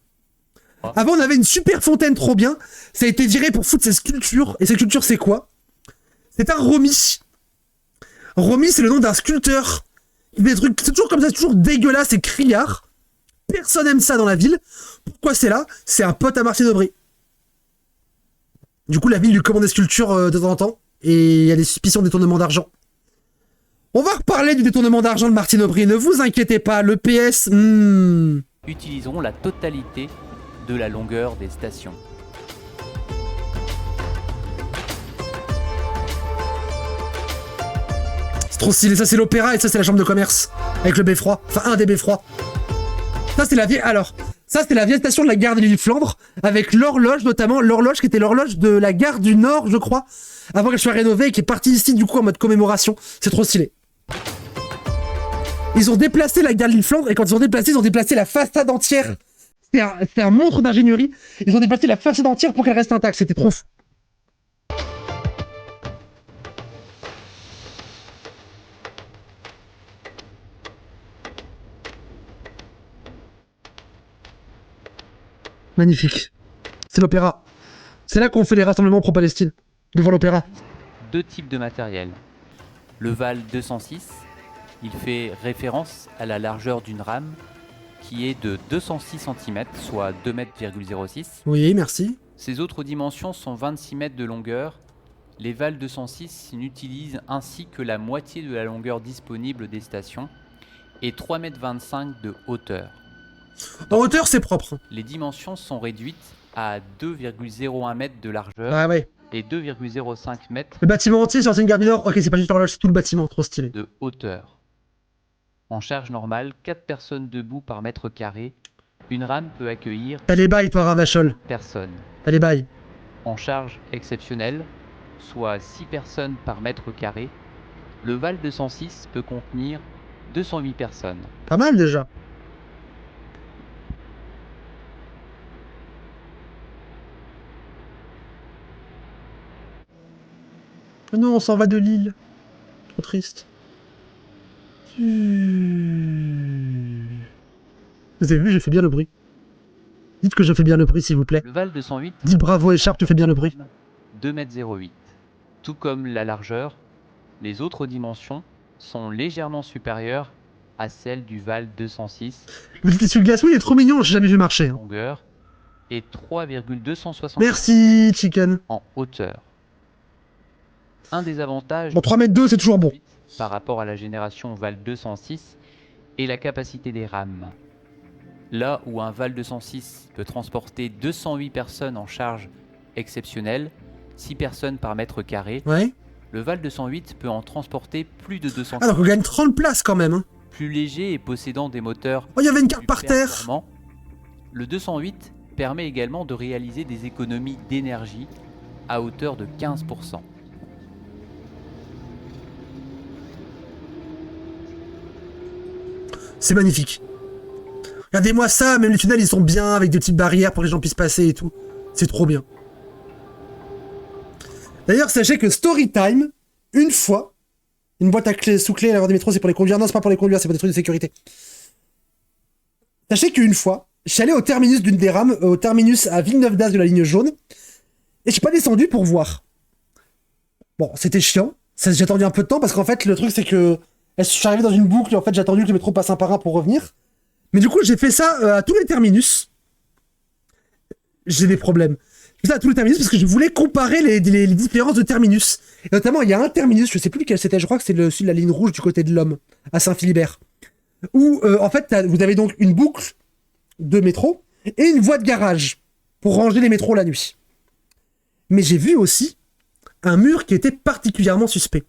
Avant, on avait une super fontaine trop bien. Ça a été viré pour foutre ces sculptures. Et ces sculptures, c'est quoi? C'est un Romy. Romy, c'est le nom d'un sculpteur. Il fait des trucs, c'est toujours comme ça, c'est toujours dégueulasse et criard. Personne aime ça dans la ville. Pourquoi c'est là? C'est un pote à Martine Aubry. Du coup, la ville lui commande des sculptures de temps en temps. Et il y a des suspicions de détournement d'argent. On va reparler du détournement d'argent de Martine Aubry. Ne vous inquiétez pas, le PS... Utiliseront la totalité de la longueur des stations. C'est trop stylé, ça c'est l'opéra et ça c'est la chambre de commerce. Avec le beffroi, enfin un des beffrois. Ça c'est la vieille... Alors, ça c'était la vieille station de la gare de Lille-Flandre, avec l'horloge notamment, l'horloge qui était l'horloge de la gare du Nord, je crois, avant qu'elle soit rénovée et qui est partie ici du coup en mode commémoration. C'est trop stylé. Ils ont déplacé la gare de Lille-Flandre et quand ils ont déplacé la façade entière. C'est un montre d'ingénierie. Ils ont déplacé la façade entière pour qu'elle reste intacte. C'était trop fou. Magnifique. C'est l'opéra. C'est là qu'on fait les rassemblements pro-Palestine. Devant l'opéra. 2 types de matériel. Le VAL 206, il fait référence à la largeur d'une rame qui est de 206 cm, soit 2,06 m. Oui, merci. Ses autres dimensions sont 26 mètres de longueur. Les VAL 206 n'utilisent ainsi que la moitié de la longueur disponible des stations et 3,25 m de hauteur. En hauteur, c'est propre. Les dimensions sont réduites à 2,01 mètres de largeur Ah ouais. et 2,05 mètres Le bâtiment entier sur une gare du Nord. Ok, c'est pas juste l'horloge, c'est tout le bâtiment, trop stylé. de hauteur. En charge normale, 4 personnes debout par mètre carré. Une rame peut accueillir T'as les bails, toi, Ravachol. personnes. T'as les bails. En charge exceptionnelle, soit 6 personnes par mètre carré, le Val 206 peut contenir 208 personnes. Pas mal déjà. Oh non, on s'en va de l'île. Trop triste. Vous avez vu, je fais bien le bruit. Dites que je fais bien le bruit, s'il vous plaît. Le Val 208 Dites bravo, Écharpe, tu fais bien le bruit. 2,08 m. Tout comme la largeur, les autres dimensions sont légèrement supérieures à celles du Val 206. Le petit Sulgas, oui, il est trop mignon, j'ai jamais vu marcher. Hein. Longueur et 3,260 Merci, Chicken. en hauteur. Un des avantages Bon, 3,2 m, c'est toujours bon. par rapport à la génération Val 206 est la capacité des rames. Là où un Val 206 peut transporter 208 personnes en charge exceptionnelle, 6 personnes par mètre carré, Ouais. le Val 208 peut en transporter plus de 200. Ah, donc on gagne 30 places quand même. Hein. Plus léger et possédant des moteurs Oh, il y avait une carte plus par terre. performants, le 208 permet également de réaliser des économies d'énergie à hauteur de 15%. C'est magnifique. Regardez-moi ça, même les tunnels ils sont bien avec des petites barrières pour que les gens puissent passer et tout. C'est trop bien. D'ailleurs, sachez que Storytime, une fois, une boîte à clés sous clé à l'heure des métros, c'est pour les conduire. Non, c'est pas pour les conduire, c'est pour des trucs de sécurité. Sachez qu'une fois, je suis allé au terminus d'une des rames, au terminus à Villeneuve d'Ascq de la ligne jaune, et je suis pas descendu pour voir. Bon, c'était chiant. J'ai attendu un peu de temps parce qu'en fait, le truc c'est que je suis arrivé dans une boucle et en fait, j'ai attendu que le métro passe un par un pour revenir. Mais du coup, j'ai fait ça à tous les terminus. J'ai des problèmes. J'ai fait ça à tous les terminus parce que je voulais comparer les différences de terminus. Et notamment, il y a un terminus, je sais plus lequel c'était, je crois que c'est celui de la ligne rouge du côté de l'Homme, à Saint-Philibert. Où, en fait, vous avez donc une boucle de métro et une voie de garage pour ranger les métros la nuit. Mais j'ai vu aussi un mur qui était particulièrement suspect.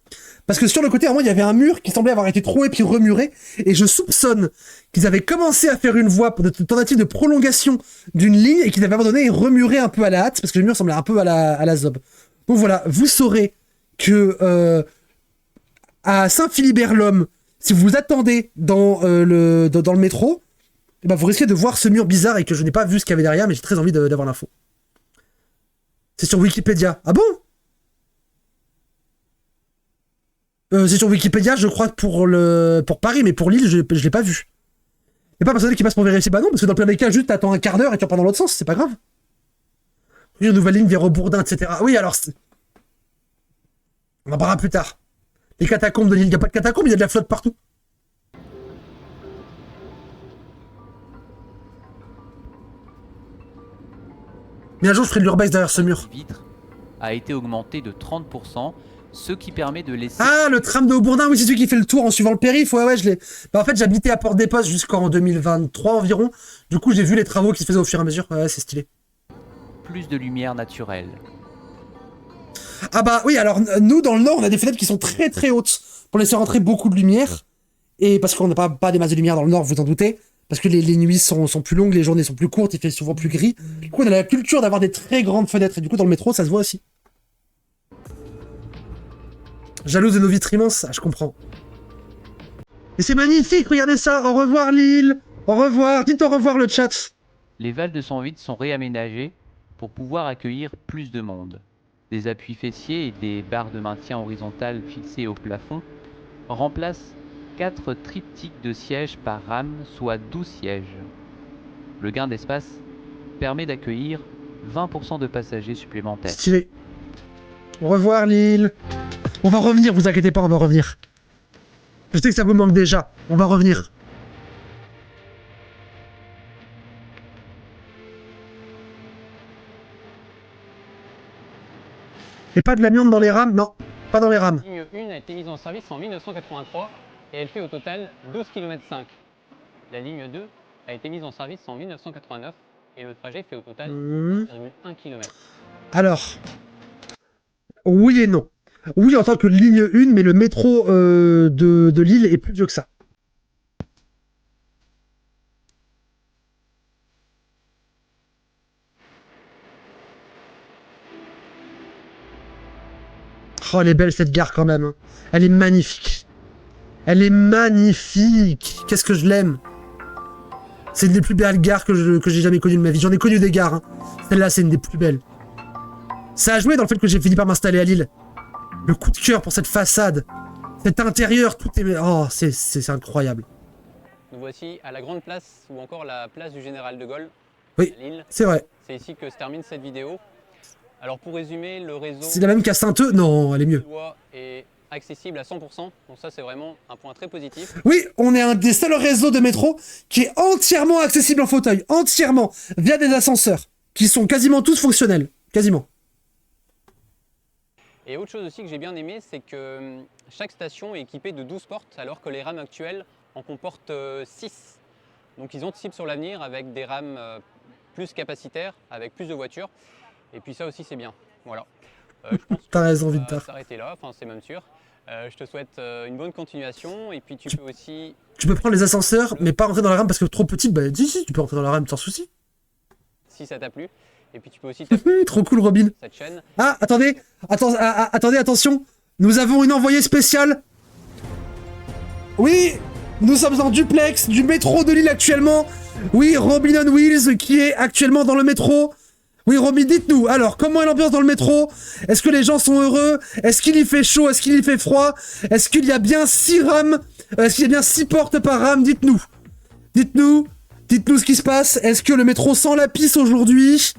Parce que sur le côté, vraiment, il y avait un mur qui semblait avoir été troué puis remuré, et je soupçonne qu'ils avaient commencé à faire une voie pour de tentative de prolongation d'une ligne et qu'ils avaient abandonné et remuré un peu à la hâte, parce que le mur semblait un peu à la zob. Donc voilà, vous saurez que à Saint-Philibert-l'Homme, si vous attendez dans le métro, eh ben vous risquez de voir ce mur bizarre et que je n'ai pas vu ce qu'il y avait derrière, mais j'ai très envie d'avoir l'info. C'est sur Wikipédia. Ah bon? C'est sur Wikipédia, je crois, pour Paris, mais pour Lille, je l'ai pas vu. Y'a pas personne qui passe pour vérifier. Bah non, parce que dans le pire des cas, juste t'attends un quart d'heure et tu repars dans l'autre sens, c'est pas grave. Une nouvelle ligne vers Bourdin, etc. Oui, alors... On en parlera plus tard. Les catacombes de Lille, y'a pas de catacombes, il y a de la flotte partout. Mais un jour, je ferai de l'urbex derrière ce mur. A été augmenté de 30%, ce qui permet de laisser... Ah, le tram de Haut-Bourdin, oui, c'est celui qui fait le tour en suivant le périph', ouais, je l'ai... Bah, en fait, j'habitais à Porte des Postes jusqu'en 2023 environ, du coup, j'ai vu les travaux qui se faisaient au fur et à mesure, ouais, c'est stylé. Plus de lumière naturelle. Ah bah oui, alors, nous, dans le Nord, on a des fenêtres qui sont très très hautes, pour laisser rentrer beaucoup de lumière, et parce qu'on n'a pas des masses de lumière dans le Nord, vous en doutez, parce que les nuits sont plus longues, les journées sont plus courtes, il fait souvent plus gris, du coup, on a la culture d'avoir des très grandes fenêtres, et du coup, dans le métro, ça se voit aussi. Jalouse de nos vitres immenses, ah, je comprends. Et c'est magnifique, regardez ça, au revoir Lille, au revoir, dites au revoir le chat. Les Val 208 sont réaménagés pour pouvoir accueillir plus de monde. Des appuis fessiers et des barres de maintien horizontales fixées au plafond remplacent 4 triptyques de sièges par rame, soit 12 sièges. Le gain d'espace permet d'accueillir 20% de passagers supplémentaires. Stylé. Au revoir Lille. On va revenir, vous inquiétez pas, on va revenir. Je sais que ça vous manque déjà, on va revenir. Et pas de l'amiante dans les rames? Non, pas dans les rames. La ligne 1 a été mise en service en 1983 et elle fait au total 12,5 km. La ligne 2 a été mise en service en 1989 et le trajet fait au total 1,1 km. Alors, oui et non. Oui, en tant que ligne 1, mais le métro de Lille est plus vieux que ça. Oh, elle est belle cette gare quand même. Elle est magnifique. Elle est magnifique. Qu'est-ce que je l'aime. C'est une des plus belles gares que j'ai jamais connues de ma vie. J'en ai connu des gares. Hein. Celle-là, c'est une des plus belles. Ça a joué dans le fait que j'ai fini par m'installer à Lille. Le coup de cœur pour cette façade. Cet intérieur, tout est... Oh, c'est incroyable. Nous voici à la Grande Place ou encore la place du Général de Gaulle oui, à Lille. C'est vrai. C'est ici que se termine cette vidéo. Alors pour résumer, le réseau... C'est la même qu'à Saint-Eux? Non, elle est mieux. ...est accessible à 100%, donc ça c'est vraiment un point très positif. Oui, on est un des seuls réseaux de métro qui est entièrement accessible en fauteuil, entièrement, via des ascenseurs, qui sont quasiment tous fonctionnels, quasiment. Et autre chose aussi que j'ai bien aimé, c'est que chaque station est équipée de 12 portes, alors que les rames actuelles en comportent 6. Donc ils anticipent sur l'avenir avec des rames plus capacitaires, avec plus de voitures. Et puis ça aussi c'est bien, voilà. T'as raison, Victor. S'arrêter là, enfin c'est même sûr. Je te souhaite une bonne continuation et puis tu peux aussi... Tu peux prendre les ascenseurs, mais pas rentrer dans la rame parce que trop petit, bah dis si, tu peux rentrer dans la rame sans souci. Si ça t'a plu. Et puis tu peux aussi... Trop cool, Robin. Cette chaîne. Ah, attendez, attendez, attention. Nous avons une envoyée spéciale. Oui, nous sommes en duplex du métro de Lille actuellement. Oui, Robin on Wheels qui est actuellement dans le métro. Oui, Romy, dites-nous, alors, comment est l'ambiance dans le métro? Est-ce que les gens sont heureux? Est-ce qu'il y fait chaud? Est-ce qu'il y fait froid? Est-ce qu'il y a bien 6 rames? Est-ce qu'il y a bien 6 portes par rame? Dites-nous. Dites-nous ce qui se passe. Est-ce que le métro sent la pisse aujourd'hui?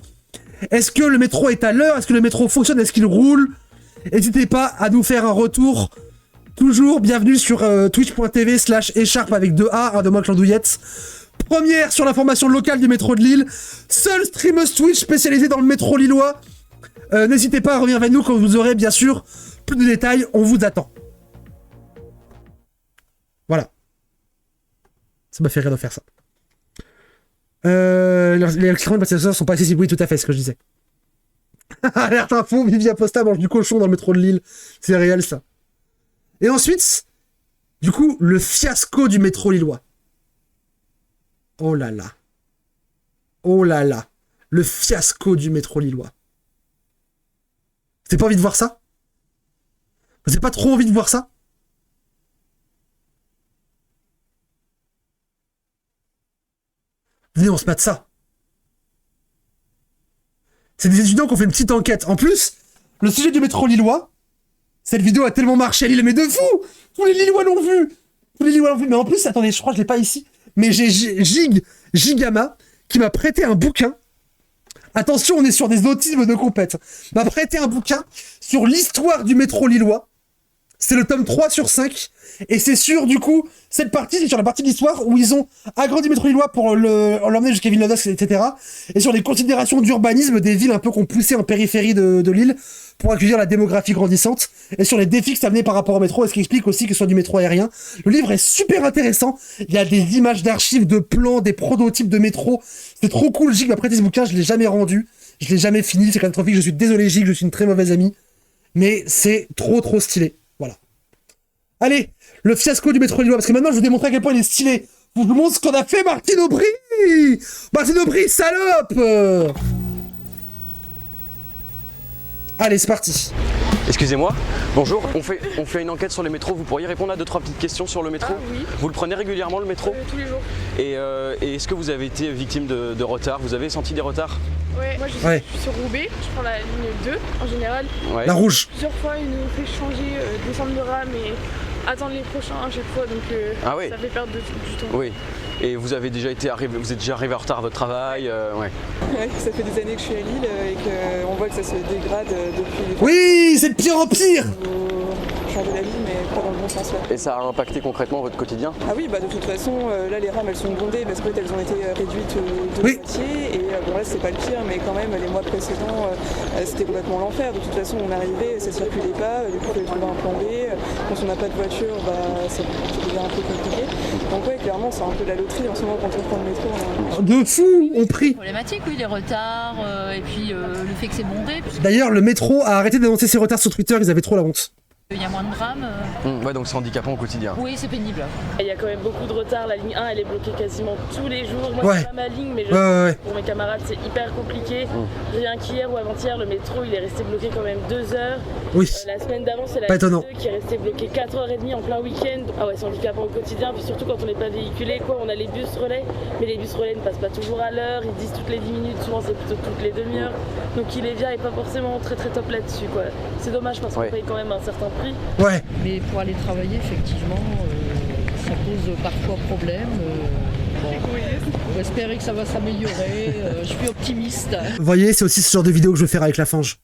Est-ce que le métro est à l'heure? Est-ce que le métro fonctionne? Est-ce qu'il roule? N'hésitez pas à nous faire un retour. Toujours bienvenue sur twitch.tv/écharpe avec 2A, de moi Clandouillette. Première sur l'information locale du métro de Lille. Seule streameuse Twitch spécialisée dans le métro lillois. N'hésitez pas à revenir avec nous quand vous aurez bien sûr plus de détails. On vous attend. Voilà. Ça m'a fait rire de faire ça. Les écrans de sont pas accessibles. Oui, tout à fait, ce que je disais. Alerte info, Vivi Aposta mange du cochon dans le métro de Lille. C'est réel, ça. Et ensuite, du coup, le fiasco du métro lillois. Oh là là. Oh là là. Le fiasco du métro lillois. Vous avez pas envie de voir ça? Vous avez pas trop envie de voir ça? Venez, on se mate ça. C'est des étudiants qui ont fait une petite enquête. En plus, le sujet du métro lillois, cette vidéo a tellement marché à Lille, mais de fou! Tous les Lillois l'ont vu! Tous les Lillois l'ont vu. Mais en plus, attendez, je crois que je l'ai pas ici. Mais j'ai Gigama qui m'a prêté un bouquin. Attention, on est sur des autismes de compète. M'a prêté un bouquin sur l'histoire du métro lillois. C'est le tome 3 sur 5. Et c'est sur, du coup, cette partie, c'est sur la partie de l'histoire où ils ont agrandi le métro lillois pour l'emmener jusqu'à Villeneuve, etc. Et sur les considérations d'urbanisme des villes un peu qu'on poussait en périphérie de Lille pour accueillir la démographie grandissante. Et sur les défis que ça amenait par rapport au métro, et ce qui explique aussi que ce soit du métro aérien. Le livre est super intéressant. Il y a des images d'archives, de plans, des prototypes de métro. C'est trop cool. Gig m'a prêté ce bouquin, je l'ai jamais rendu. Je l'ai jamais fini, c'est catastrophique. Je suis désolé, Gig, je suis une très mauvaise amie. Mais c'est trop stylé. Voilà. Allez, le fiasco du métro lillois, parce que maintenant je vous démontrer à quel point il est stylé. Je vous montre ce qu'on a fait, Martine Aubry! Martine Aubry, salope! Allez, c'est parti. Excusez-moi, bonjour, on fait une enquête sur le métro, vous pourriez répondre à 2-3 petites questions sur le métro? Oui. Vous le prenez régulièrement le métro? Tous les jours. Et est-ce que vous avez été victime de retard? Vous avez senti des retards? Ouais, moi je suis sur Roubaix, je prends la ligne 2 en général. Ouais. La rouge. Plusieurs fois ils nous fait changer, descendre de rame et attendre les prochains à chaque fois, donc ça fait perdre du temps. Oui. Et vous êtes déjà arrivé en retard à votre travail? Ouais. Ouais, ça fait des années que je suis à Lille et qu'on voit que ça se dégrade depuis... Oui, c'est de pire en pire! changer la vie, mais pas dans le bon sens là. Et ça a impacté concrètement votre quotidien? Ah oui, de toute façon, là les rames elles sont bondées parce qu'elles ont été réduites de moitié. Et bon là c'est pas le pire, mais quand même les mois précédents c'était complètement l'enfer. De toute façon on arrivait, ça circulait pas, du coup il fallait trouver un plan B. Quand on n'a pas de voiture, ça devient un peu compliqué. Donc ouais, clairement c'est un peu la loterie en ce moment quand on prend le métro. De fou, on prie. Problématique, oui, les retards, et puis le fait que c'est bondé. D'ailleurs, le métro a arrêté d'annoncer ses retards sur Twitter, ils avaient trop la honte. Il y a moins de drames. Ouais, donc c'est handicapant au quotidien. Oui, c'est pénible. Il y a quand même beaucoup de retard. La ligne 1, elle est bloquée quasiment tous les jours. Moi, Ouais. c'est pas ma ligne, mais pour mes camarades, c'est hyper compliqué. Rien qu'hier ou avant-hier, le métro, il est resté bloqué quand même 2 heures. Oui. La semaine d'avant, c'est la Pas ligne étonnant. 2 qui est restée bloquée 4h30 en plein week-end. Ah ouais, c'est handicapant au quotidien. Puis surtout quand on n'est pas véhiculé, quoi. On a les bus relais, mais les bus relais ne passent pas toujours à l'heure. Ils disent toutes les 10 minutes, souvent c'est plutôt toutes les demi-heures. Donc il est bien et pas forcément très top là-dessus, quoi. C'est dommage parce qu'on paye quand même un certain prix. Ouais. Mais pour aller travailler, effectivement, ça pose parfois problème. On va espérer que ça va s'améliorer. Je suis optimiste. Vous voyez, c'est aussi ce genre de vidéo que je veux faire avec la fange.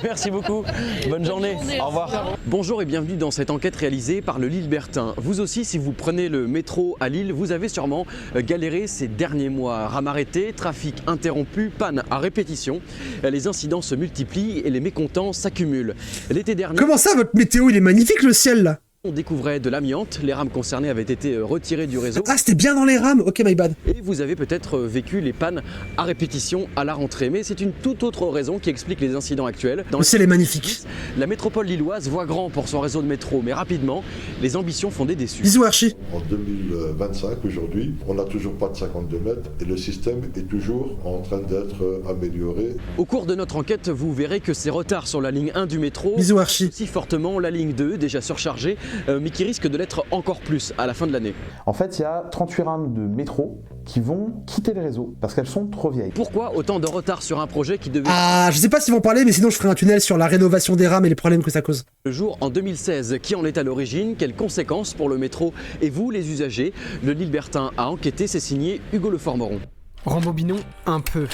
Merci beaucoup, bonne journée, au revoir. Bonjour et bienvenue dans cette enquête réalisée par le Lilbertin. Vous aussi, si vous prenez le métro à Lille, vous avez sûrement galéré ces derniers mois. Rames arrêtées, trafic interrompu, panne à répétition. Les incidents se multiplient et les mécontents s'accumulent. L'été dernier... Comment ça, votre météo, il est magnifique le ciel là? On découvrait de l'amiante, les rames concernées avaient été retirées du réseau. Ah, c'était bien dans les rames, ok, my bad. Et vous avez peut-être vécu les pannes à répétition à la rentrée. Mais c'est une toute autre raison qui explique les incidents actuels. Le ciel est magnifique. La métropole lilloise voit grand pour son réseau de métro, mais rapidement, les ambitions font des déçus. Bisous Archie. En 2025, aujourd'hui, on n'a toujours pas de 52 mètres et le système est toujours en train d'être amélioré. Au cours de notre enquête, vous verrez que ces retards sur la ligne 1 du métro Bisous Archie. si fortement la ligne 2, déjà surchargée, mais qui risque de l'être encore plus à la fin de l'année. En fait, il y a 38 rames de métro qui vont quitter le réseau parce qu'elles sont trop vieilles. Pourquoi autant de retard sur un projet qui devait... Ah, je sais pas s'ils vont parler, mais sinon je ferai un tunnel sur la rénovation des rames et les problèmes que ça cause. Le jour en 2016, qui en est à l'origine? Quelles conséquences pour le métro et vous, les usagers? Le Lilbertin a enquêté, c'est signé Hugo Leformeron. Rembobinons un peu.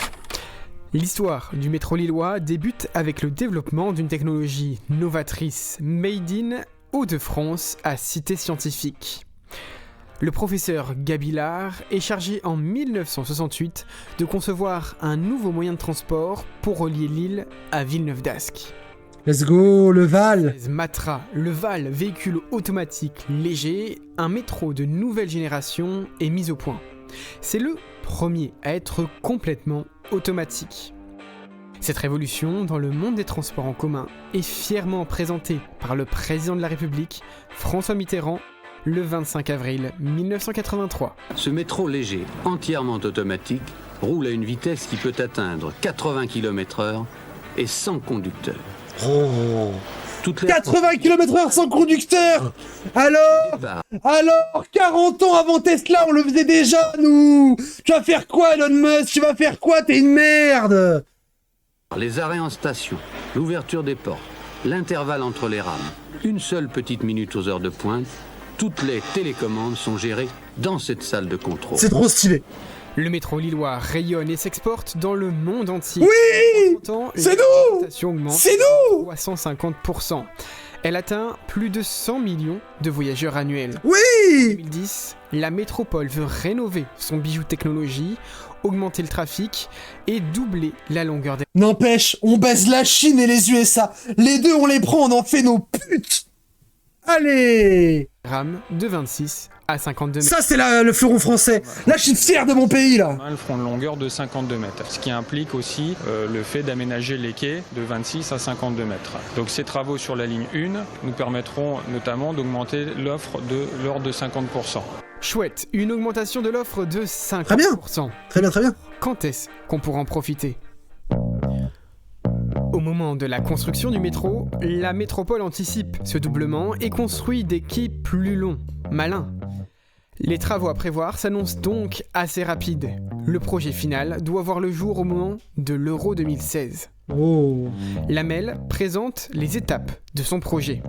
L'histoire du métro lillois débute avec le développement d'une technologie novatrice made in Hauts-de-France à Cité Scientifique. Le professeur Gabillard est chargé en 1968 de concevoir un nouveau moyen de transport pour relier Lille à Villeneuve-d'Ascq. Let's go, le Val. Matra, le Val, véhicule automatique léger, un métro de nouvelle génération est mis au point. C'est le premier à être complètement automatique. Cette révolution dans le monde des transports en commun est fièrement présentée par le président de la République, François Mitterrand, le 25 avril 1983. Ce métro léger, entièrement automatique, roule à une vitesse qui peut atteindre 80 km/h et sans conducteur. Oh. 80 km/h sans conducteur. Alors 40 ans avant Tesla, on le faisait déjà, nous. Tu vas faire quoi, Elon Musk? Tu vas faire quoi? T'es une merde. Les arrêts en station, l'ouverture des portes, l'intervalle entre les rames, une seule petite minute aux heures de pointe, toutes les télécommandes sont gérées dans cette salle de contrôle. C'est trop stylé. Le métro lillois rayonne et s'exporte dans le monde entier. Oui, c'est nous. C'est nous. 350%. Elle atteint plus de 100 millions de voyageurs annuels. Oui. En 2010, la métropole veut rénover son bijou technologie, augmenter le trafic et doubler la longueur des... N'empêche, on baise la Chine et les USA. Les deux, on les prend, on en fait nos putes. Allez. rames de 26 à 52 mètres. Ça, c'est le fleuron français. Là, je suis fier de mon pays, là. Elles feront une longueur de 52 mètres, ce qui implique aussi le fait d'aménager les quais de 26 à 52 mètres. Donc ces travaux sur la ligne 1 nous permettront notamment d'augmenter l'offre de l'ordre de 50%. Chouette, une augmentation de l'offre de 50%. Très bien. Très bien, très bien. Quand est-ce qu'on pourra en profiter ? Au moment de la construction du métro, la métropole anticipe ce doublement et construit des quais plus longs. Malin. Les travaux à prévoir s'annoncent donc assez rapides. Le projet final doit voir le jour au moment de l'Euro 2016. Oh. L'AMEL présente les étapes de son projet.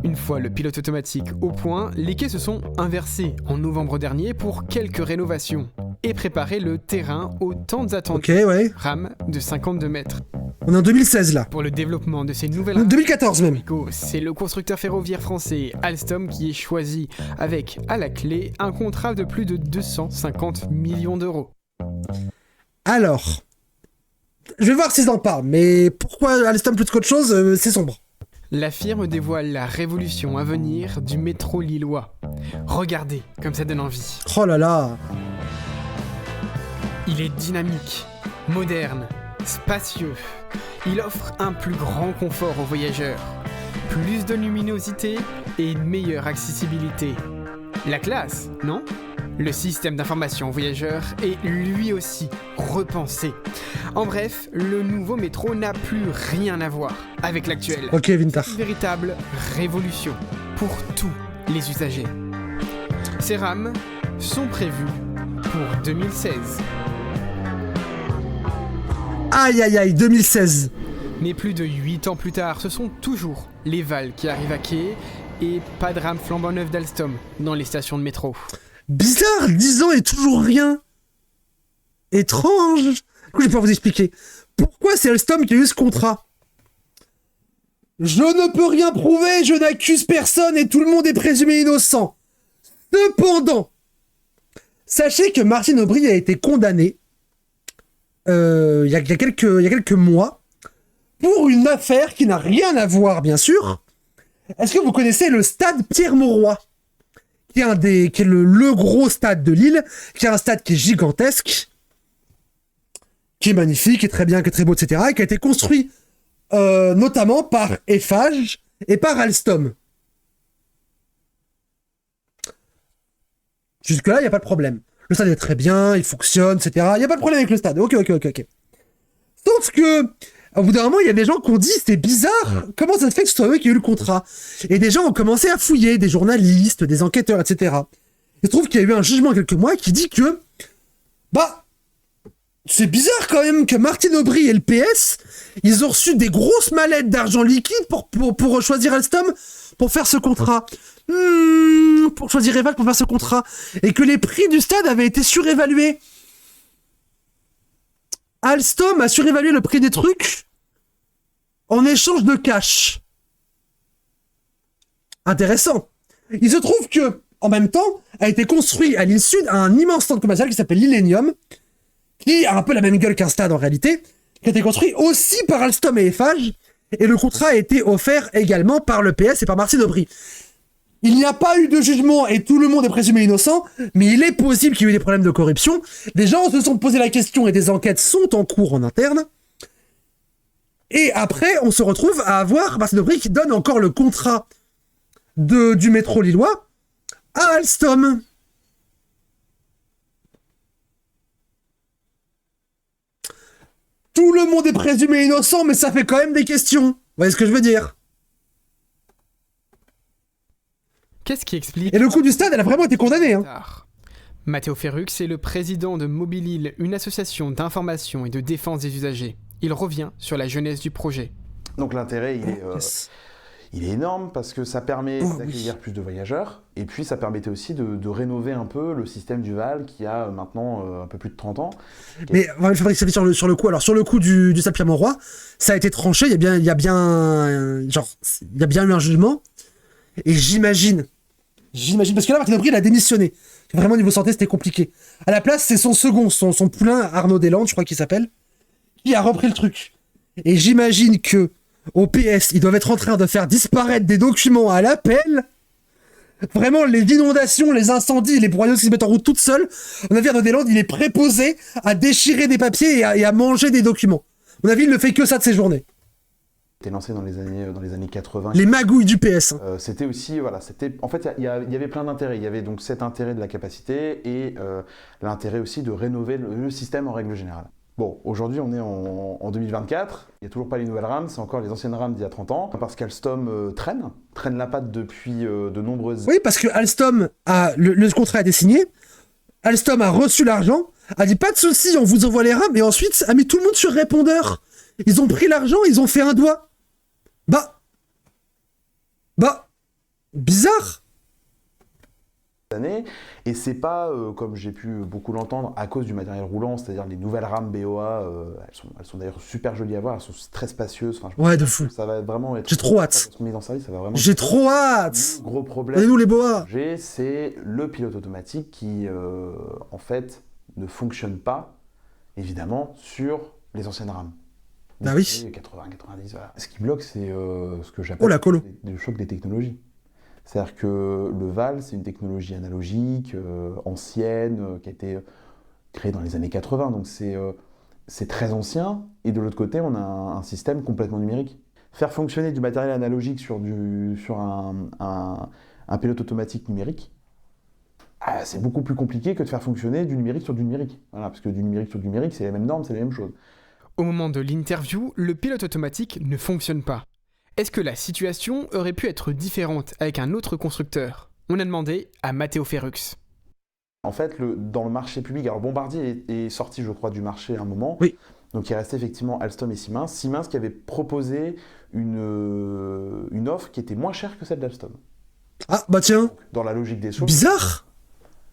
Une fois le pilote automatique au point, les quais se sont inversés en novembre dernier pour quelques rénovations et préparer le terrain aux temps attendus. Ok, ouais. Rame de 52 mètres. On est en 2016 là. Pour le développement de ces nouvelles rames, 2014 même. C'est le constructeur ferroviaire français Alstom qui est choisi avec, à la clé, un contrat de plus de 250 millions d'euros. Alors, je vais voir s'ils en parlent, mais pourquoi Alstom plus qu'autre chose, c'est sombre. La firme dévoile la révolution à venir du métro lillois. Regardez comme ça donne envie. Oh là là. Il est dynamique, moderne, spacieux. Il offre un plus grand confort aux voyageurs, plus de luminosité et une meilleure accessibilité. La classe, non ? Le système d'information aux voyageurs est lui aussi repensé. En bref, le nouveau métro n'a plus rien à voir avec l'actuel. Ok, Vintar. C'est une véritable révolution pour tous les usagers. Ces rames sont prévues pour 2016. Aïe aïe aïe, 2016. Mais plus de 8 ans plus tard, ce sont toujours les VAL qui arrivent à quai et pas de rame flambant neuve d'Alstom dans les stations de métro. Bizarre, 10 ans et toujours rien. Étrange. Du coup, je vais pas vous expliquer. Pourquoi c'est Alstom qui a eu ce contrat ? Je ne peux rien prouver, je n'accuse personne et tout le monde est présumé innocent. Cependant, sachez que Martine Aubry a été condamnée il y a quelques mois pour une affaire qui n'a rien à voir, bien sûr. Est-ce que vous connaissez le stade Pierre-Mauroy, qui est le gros stade de Lille, qui est un stade qui est gigantesque, qui est magnifique, qui est très bien, qui est très beau, etc., et qui a été construit notamment par Eiffage et par Alstom. Jusque-là, il n'y a pas de problème. Le stade est très bien, il fonctionne, etc. Il n'y a pas de problème avec le stade. Ok. Sauf que, au bout d'un moment, il y a des gens qui ont dit, c'est bizarre, comment ça se fait que ce soit eux qui aient eu le contrat ? Et des gens ont commencé à fouiller, des journalistes, des enquêteurs, etc. Il se trouve qu'il y a eu un jugement il y a quelques mois qui dit que, c'est bizarre quand même que Martine Aubry et le PS, ils ont reçu des grosses mallettes d'argent liquide pour choisir Alstom pour faire ce contrat. Pour choisir Eiffage pour faire ce contrat. Et que les prix du stade avaient été surévalués. Alstom a surévalué le prix des trucs en échange de cash. Intéressant. Il se trouve que, en même temps, a été construit à l'île Sud un immense centre commercial qui s'appelle l'Illenium, qui a un peu la même gueule qu'un stade en réalité, qui a été construit aussi par Alstom et Eiffage, et le contrat a été offert également par le PS et par Martine Aubry. Il n'y a pas eu de jugement et tout le monde est présumé innocent, mais il est possible qu'il y ait eu des problèmes de corruption. Des gens se sont posé la question et des enquêtes sont en cours en interne. Et après, on se retrouve à avoir Martine Aubry qui donne encore le contrat du métro lillois à Alstom. Tout le monde est présumé innocent, mais ça fait quand même des questions. Vous voyez ce que je veux dire ? Qu'est-ce qui explique... Et le coup du stade, elle a vraiment été condamnée. Matteo Ferrux est le président de Mobilil, une association d'information et de défense des usagers. Il revient sur la genèse du projet. Donc l'intérêt, il est énorme parce que ça permet d'accueillir plus de voyageurs et puis ça permettait aussi de rénover un peu le système du VAL qui a maintenant un peu plus de 30 ans. Mais il faudrait que ça soit sur le coup. Alors sur le coup du stade Pierre-Mauroy, ça a été tranché, il y a bien eu un jugement et j'imagine parce que là Martine Aubry elle a démissionné. Vraiment niveau santé c'était compliqué. À la place c'est son poulain Arnaud Deslandes, je crois qu'il s'appelle, qui a repris le truc. Et j'imagine que au PS, ils doivent être en train de faire disparaître des documents à l'appel. Vraiment, les inondations, les incendies, les broyeuses qui se mettent en route toutes seules. Mon avis, Arnaud Deslandes, il est préposé à déchirer des papiers et à manger des documents. Mon avis, il ne fait que ça de ses journées. C'était lancé dans les années 80. Les magouilles du PS. C'était aussi, en fait, il y avait plein d'intérêts. Il y avait donc cet intérêt de la capacité et l'intérêt aussi de rénover le système en règle générale. Bon, aujourd'hui on est en 2024, il n'y a toujours pas les nouvelles rames, c'est encore les anciennes rames d'il y a 30 ans, parce qu'Alstom traîne la patte depuis de nombreuses... Oui, parce que Alstom le contrat a été signé, Alstom a reçu l'argent, a dit pas de souci, on vous envoie les rames, et ensuite a mis tout le monde sur répondeur. Ils ont pris l'argent, ils ont fait un doigt. Bizarre. années, et c'est pas, comme j'ai pu beaucoup l'entendre, à cause du matériel roulant, c'est-à-dire les nouvelles rames BOA, elles sont d'ailleurs super jolies à voir, elles sont très spacieuses. Enfin, ouais, de fou. Ça va vraiment être... J'ai trop hâte. Mise en service, ça va vraiment... J'ai trop hâte. Le gros problème... Donnez-nous les BOA. C'est le pilote automatique qui, en fait, ne fonctionne pas, évidemment, sur les anciennes rames. Bah oui. 80, 90, voilà. Ce qui bloque, c'est ce que j'appelle le choc des technologies. C'est-à-dire que le VAL, c'est une technologie analogique, ancienne, qui a été créée dans les années 80, donc c'est très ancien. Et de l'autre côté, on a un système complètement numérique. Faire fonctionner du matériel analogique sur un pilote automatique numérique, c'est beaucoup plus compliqué que de faire fonctionner du numérique sur du numérique. Voilà, parce que du numérique sur du numérique, c'est les mêmes normes, c'est les mêmes choses. Au moment de l'interview, le pilote automatique ne fonctionne pas. Est-ce que la situation aurait pu être différente avec un autre constructeur ? On a demandé à Matteo Ferrux. En fait, dans le marché public, alors Bombardier est sorti, je crois, du marché à un moment. Oui. Donc il restait effectivement Alstom et Siemens. Siemens qui avait proposé une offre qui était moins chère que celle d'Alstom. Ah, bah tiens. Donc, dans la logique des choses. Bizarre.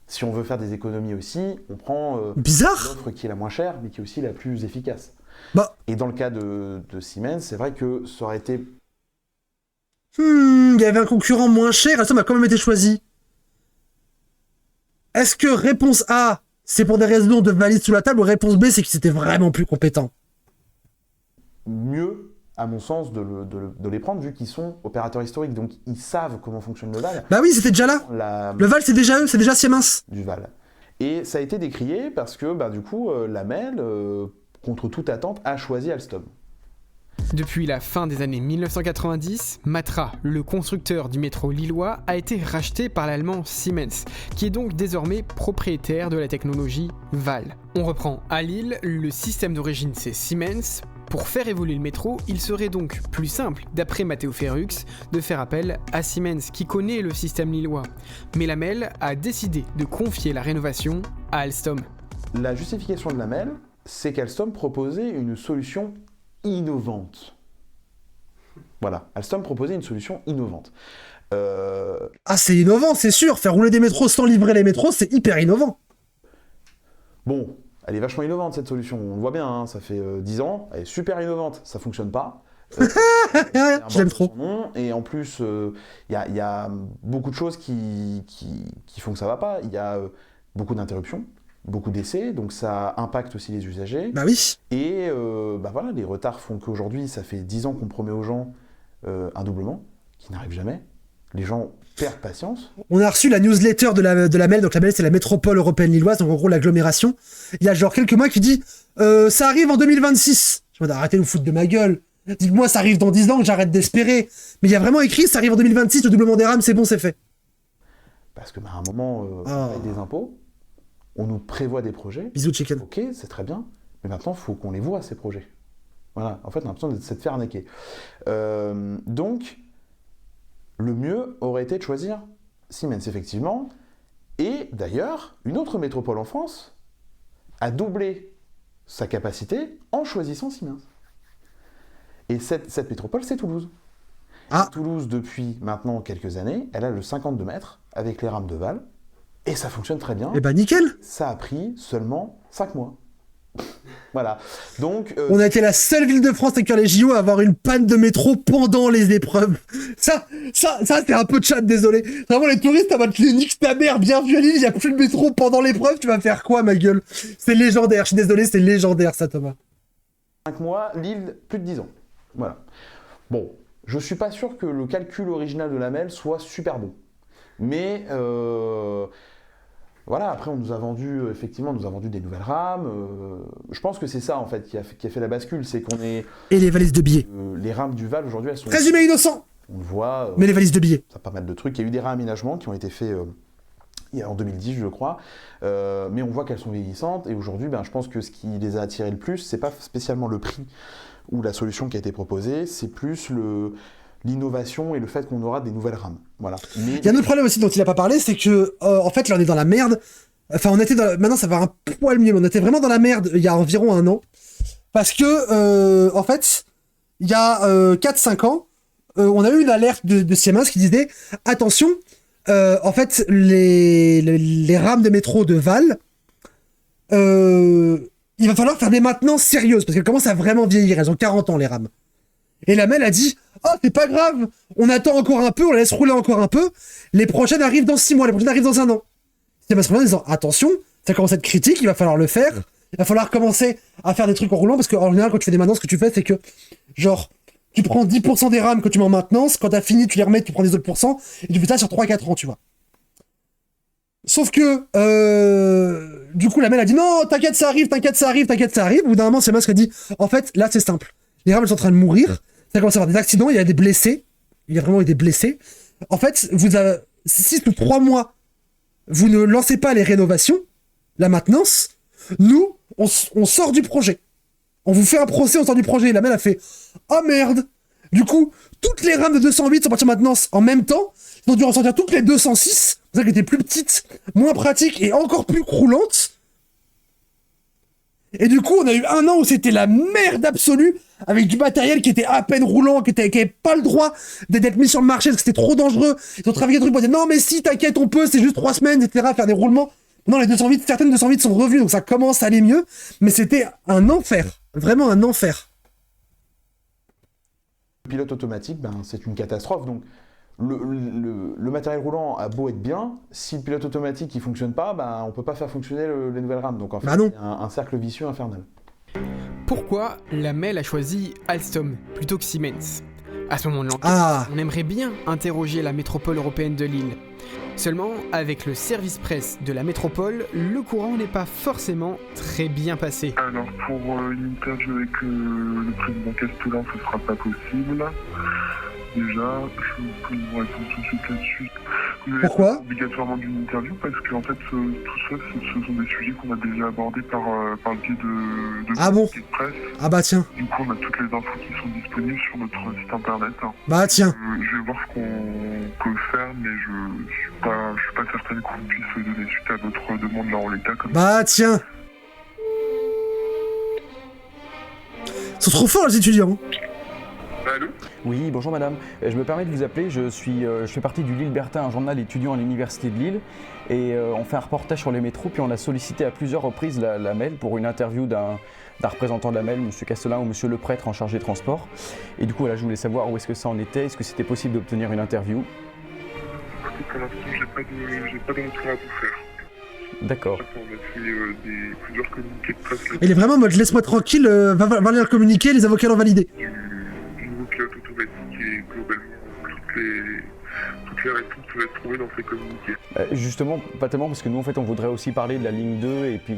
Si on veut faire des économies aussi, on prend l'offre qui est la moins chère, mais qui est aussi la plus efficace. Bah. Et dans le cas de Siemens, c'est vrai que ça aurait été... Il y avait un concurrent moins cher, Alstom a quand même été choisi. Est-ce que réponse A, c'est pour des raisons de valise sous la table, ou réponse B, c'est qu'ils étaient vraiment plus compétents ? Mieux, à mon sens, de les prendre, vu qu'ils sont opérateurs historiques, donc ils savent comment fonctionne le VAL. Bah oui, c'était déjà là. Le VAL, c'est déjà eux, c'est déjà Siemens. Du VAL. Et ça a été décrié parce que, du coup, Lamel, contre toute attente, a choisi Alstom. Depuis la fin des années 1990, Matra, le constructeur du métro lillois, a été racheté par l'allemand Siemens, qui est donc désormais propriétaire de la technologie VAL. On reprend à Lille, le système d'origine c'est Siemens. Pour faire évoluer le métro, il serait donc plus simple, d'après Matteo Ferrux, de faire appel à Siemens, qui connaît le système lillois. Mais Lamel a décidé de confier la rénovation à Alstom. La justification de Lamel, c'est qu'Alstom proposait une solution innovante. Voilà, Alstom proposait une solution innovante. Ah, c'est innovant, c'est sûr. Faire rouler des métros sans livrer les métros, c'est hyper innovant. Bon, elle est vachement innovante cette solution, on le voit bien, hein, ça fait 10 ans, elle est super innovante, ça fonctionne pas. Je l'aime trop. Et en plus, y a beaucoup de choses qui font que ça va pas. Il y a beaucoup d'interruptions, beaucoup d'essais, donc ça impacte aussi les usagers. Bah oui. Et voilà, les retards font qu'aujourd'hui, ça fait 10 ans qu'on promet aux gens un doublement, qui n'arrive jamais. Les gens perdent patience. On a reçu la newsletter de la MEL, donc la MEL c'est la métropole européenne lilloise, donc en gros l'agglomération. Il y a genre quelques mois qui dit ça arrive en 2026. Je me dis arrêtez de vous foutre de ma gueule. Dites-moi ça arrive dans 10 ans que j'arrête d'espérer. Mais il y a vraiment écrit ça arrive en 2026, le doublement des rames, c'est bon, c'est fait. Parce que à un moment, on paye des impôts, on nous prévoit des projets. Bisous chicken. Ok, c'est très bien, mais maintenant il faut qu'on les voit ces projets. Voilà, en fait on a l'impression de se faire arnaquer. Donc, le mieux aurait été de choisir Siemens, effectivement. Et d'ailleurs, une autre métropole en France a doublé sa capacité en choisissant Siemens. Et cette métropole, c'est Toulouse. Ah. Toulouse, depuis maintenant quelques années, elle a le 52 mètres avec les rames de VAL. Et ça fonctionne très bien. Et bah nickel. Ça a pris seulement 5 mois. Voilà. Donc, on a été la seule ville de France avec les JO à avoir une panne de métro pendant les épreuves. Ça c'est un peu de chat, désolé. Vraiment, les touristes, ça va te les nique ta mère. Bienvenue à Lille, il n'y a plus de métro pendant l'épreuve. Tu vas faire quoi, ma gueule? C'est légendaire. Je suis désolé, c'est légendaire, ça, Thomas. 5 mois, Lille, plus de 10 ans. Voilà. Bon, je suis pas sûr que le calcul original de Lamel soit super bon. Mais... voilà, après on nous a vendu, effectivement, des nouvelles rames. Je pense que c'est ça, en fait, qui a fait la bascule, c'est qu'on est... Et les valises de billets. Les rames du VAL, aujourd'hui, elles sont... Résumé innocent. On le voit... mais les valises de billets. Ça a pas mal de trucs. Il y a eu des réaménagements qui ont été faits en 2010, je crois. Mais on voit qu'elles sont vieillissantes. Et aujourd'hui, je pense que ce qui les a attirées le plus, c'est pas spécialement le prix ou la solution qui a été proposée, c'est plus l'innovation et le fait qu'on aura des nouvelles rames. Voilà. Il y a un autre problème aussi dont il n'a pas parlé, c'est que en fait là on est dans la merde. Enfin on était maintenant ça va un poil mieux, mais on était vraiment dans la merde il y a environ 1 an. Parce que en fait, il y a 4-5 ans, on a eu une alerte de Siemens qui disait attention, en fait, les rames de métro de Val, il va falloir faire des maintenances sérieuses, parce qu'elles commencent à vraiment vieillir, elles ont 40 ans les rames. Et la MEL a dit, c'est pas grave, on attend encore un peu, on la laisse rouler encore un peu, les prochaines arrivent dans 6 mois, les prochaines arrivent dans 1 an. C'est parce qu'on est en disant, attention, ça commence à être critique, il va falloir le faire, il va falloir commencer à faire des trucs en roulant, parce qu'en général, quand tu fais des maintenances, ce que tu fais, c'est que, genre, tu prends 10% des rames que tu mets en maintenance, quand t'as fini, tu les remets, tu prends des autres pourcents, et tu fais ça sur 3-4 ans, tu vois. Sauf que, du coup, la MEL a dit, non, t'inquiète, ça arrive. Au bout d'un moment, c'est Musk a dit, en fait, là, c'est simple. Les rames, elles sont en train de mourir, ça commence à avoir des accidents, il y a des blessés, il y a vraiment eu des blessés. En fait, si sous 3 mois, vous ne lancez pas les rénovations, la maintenance, nous, on sort du projet. On vous fait un procès, on sort du projet. Et la MEL a fait, oh merde. Du coup, toutes les rames de 208 sont parties en maintenance en même temps. Ils ont dû ressortir toutes les 206, c'est ça qui étaient plus petites, moins pratiques et encore plus croulantes. Et du coup, on a eu 1 an où c'était la merde absolue, avec du matériel qui était à peine roulant, qui avait pas le droit d'être mis sur le marché parce que c'était trop dangereux. Ils ont travaillé des trucs pour dire non mais si t'inquiète on peut, c'est juste 3 semaines, etc. Faire des roulements. Non, les 208, certaines 208 sont revenues, donc ça commence à aller mieux, mais c'était un enfer, vraiment un enfer. Le pilote automatique, c'est une catastrophe, donc le matériel roulant a beau être bien, si le pilote automatique il fonctionne pas, on peut pas faire fonctionner les nouvelles rames, donc en fait c'est un cercle vicieux infernal. Pourquoi la MEL a choisi Alstom plutôt que Siemens? À ce moment de l'enquête, on aimerait bien interroger la métropole européenne de Lille. Seulement, avec le service presse de la métropole, le courant n'est pas forcément très bien passé. Alors, pour une interview avec le président Castellan, ce sera pas possible. Déjà, je peux vous répondre tout de suite là-dessus. Pourquoi ? Obligatoirement d'une interview, parce que en fait, tout ça, ce sont des sujets qu'on a déjà abordés par le biais de presse. Ah bah tiens. Du coup, on a toutes les infos qui sont disponibles sur notre site internet. Bah tiens. Je vais voir ce qu'on peut faire, mais je suis pas certaine qu'on puisse donner suite à votre demande là en l'état. Bah tiens. Ils sont trop forts les étudiants. Allô ? Oui, bonjour madame. Je me permets de vous appeler, je fais partie du Lillebertin, un journal étudiant à l'université de Lille. Et on fait un reportage sur les métros, puis on a sollicité à plusieurs reprises la MEL pour une interview d'un représentant de la MEL, M. Castellan ou M. Le Prêtre en chargé de transport. Et du coup, voilà, je voulais savoir où est-ce que ça en était, est-ce que c'était possible d'obtenir une interview ? Pour l'instant, j'ai pas de retour à vous faire. D'accord. On a fait plusieurs communiqués de presse. Il est vraiment en mode laisse-moi tranquille, va lire le communiqué, les avocats l'ont validé. Du nouveau pilote automatique et globalement toutes les réponses peuvent être trouvées dans ces communiqués. Justement, pas tellement parce que nous en fait on voudrait aussi parler de la ligne 2 et puis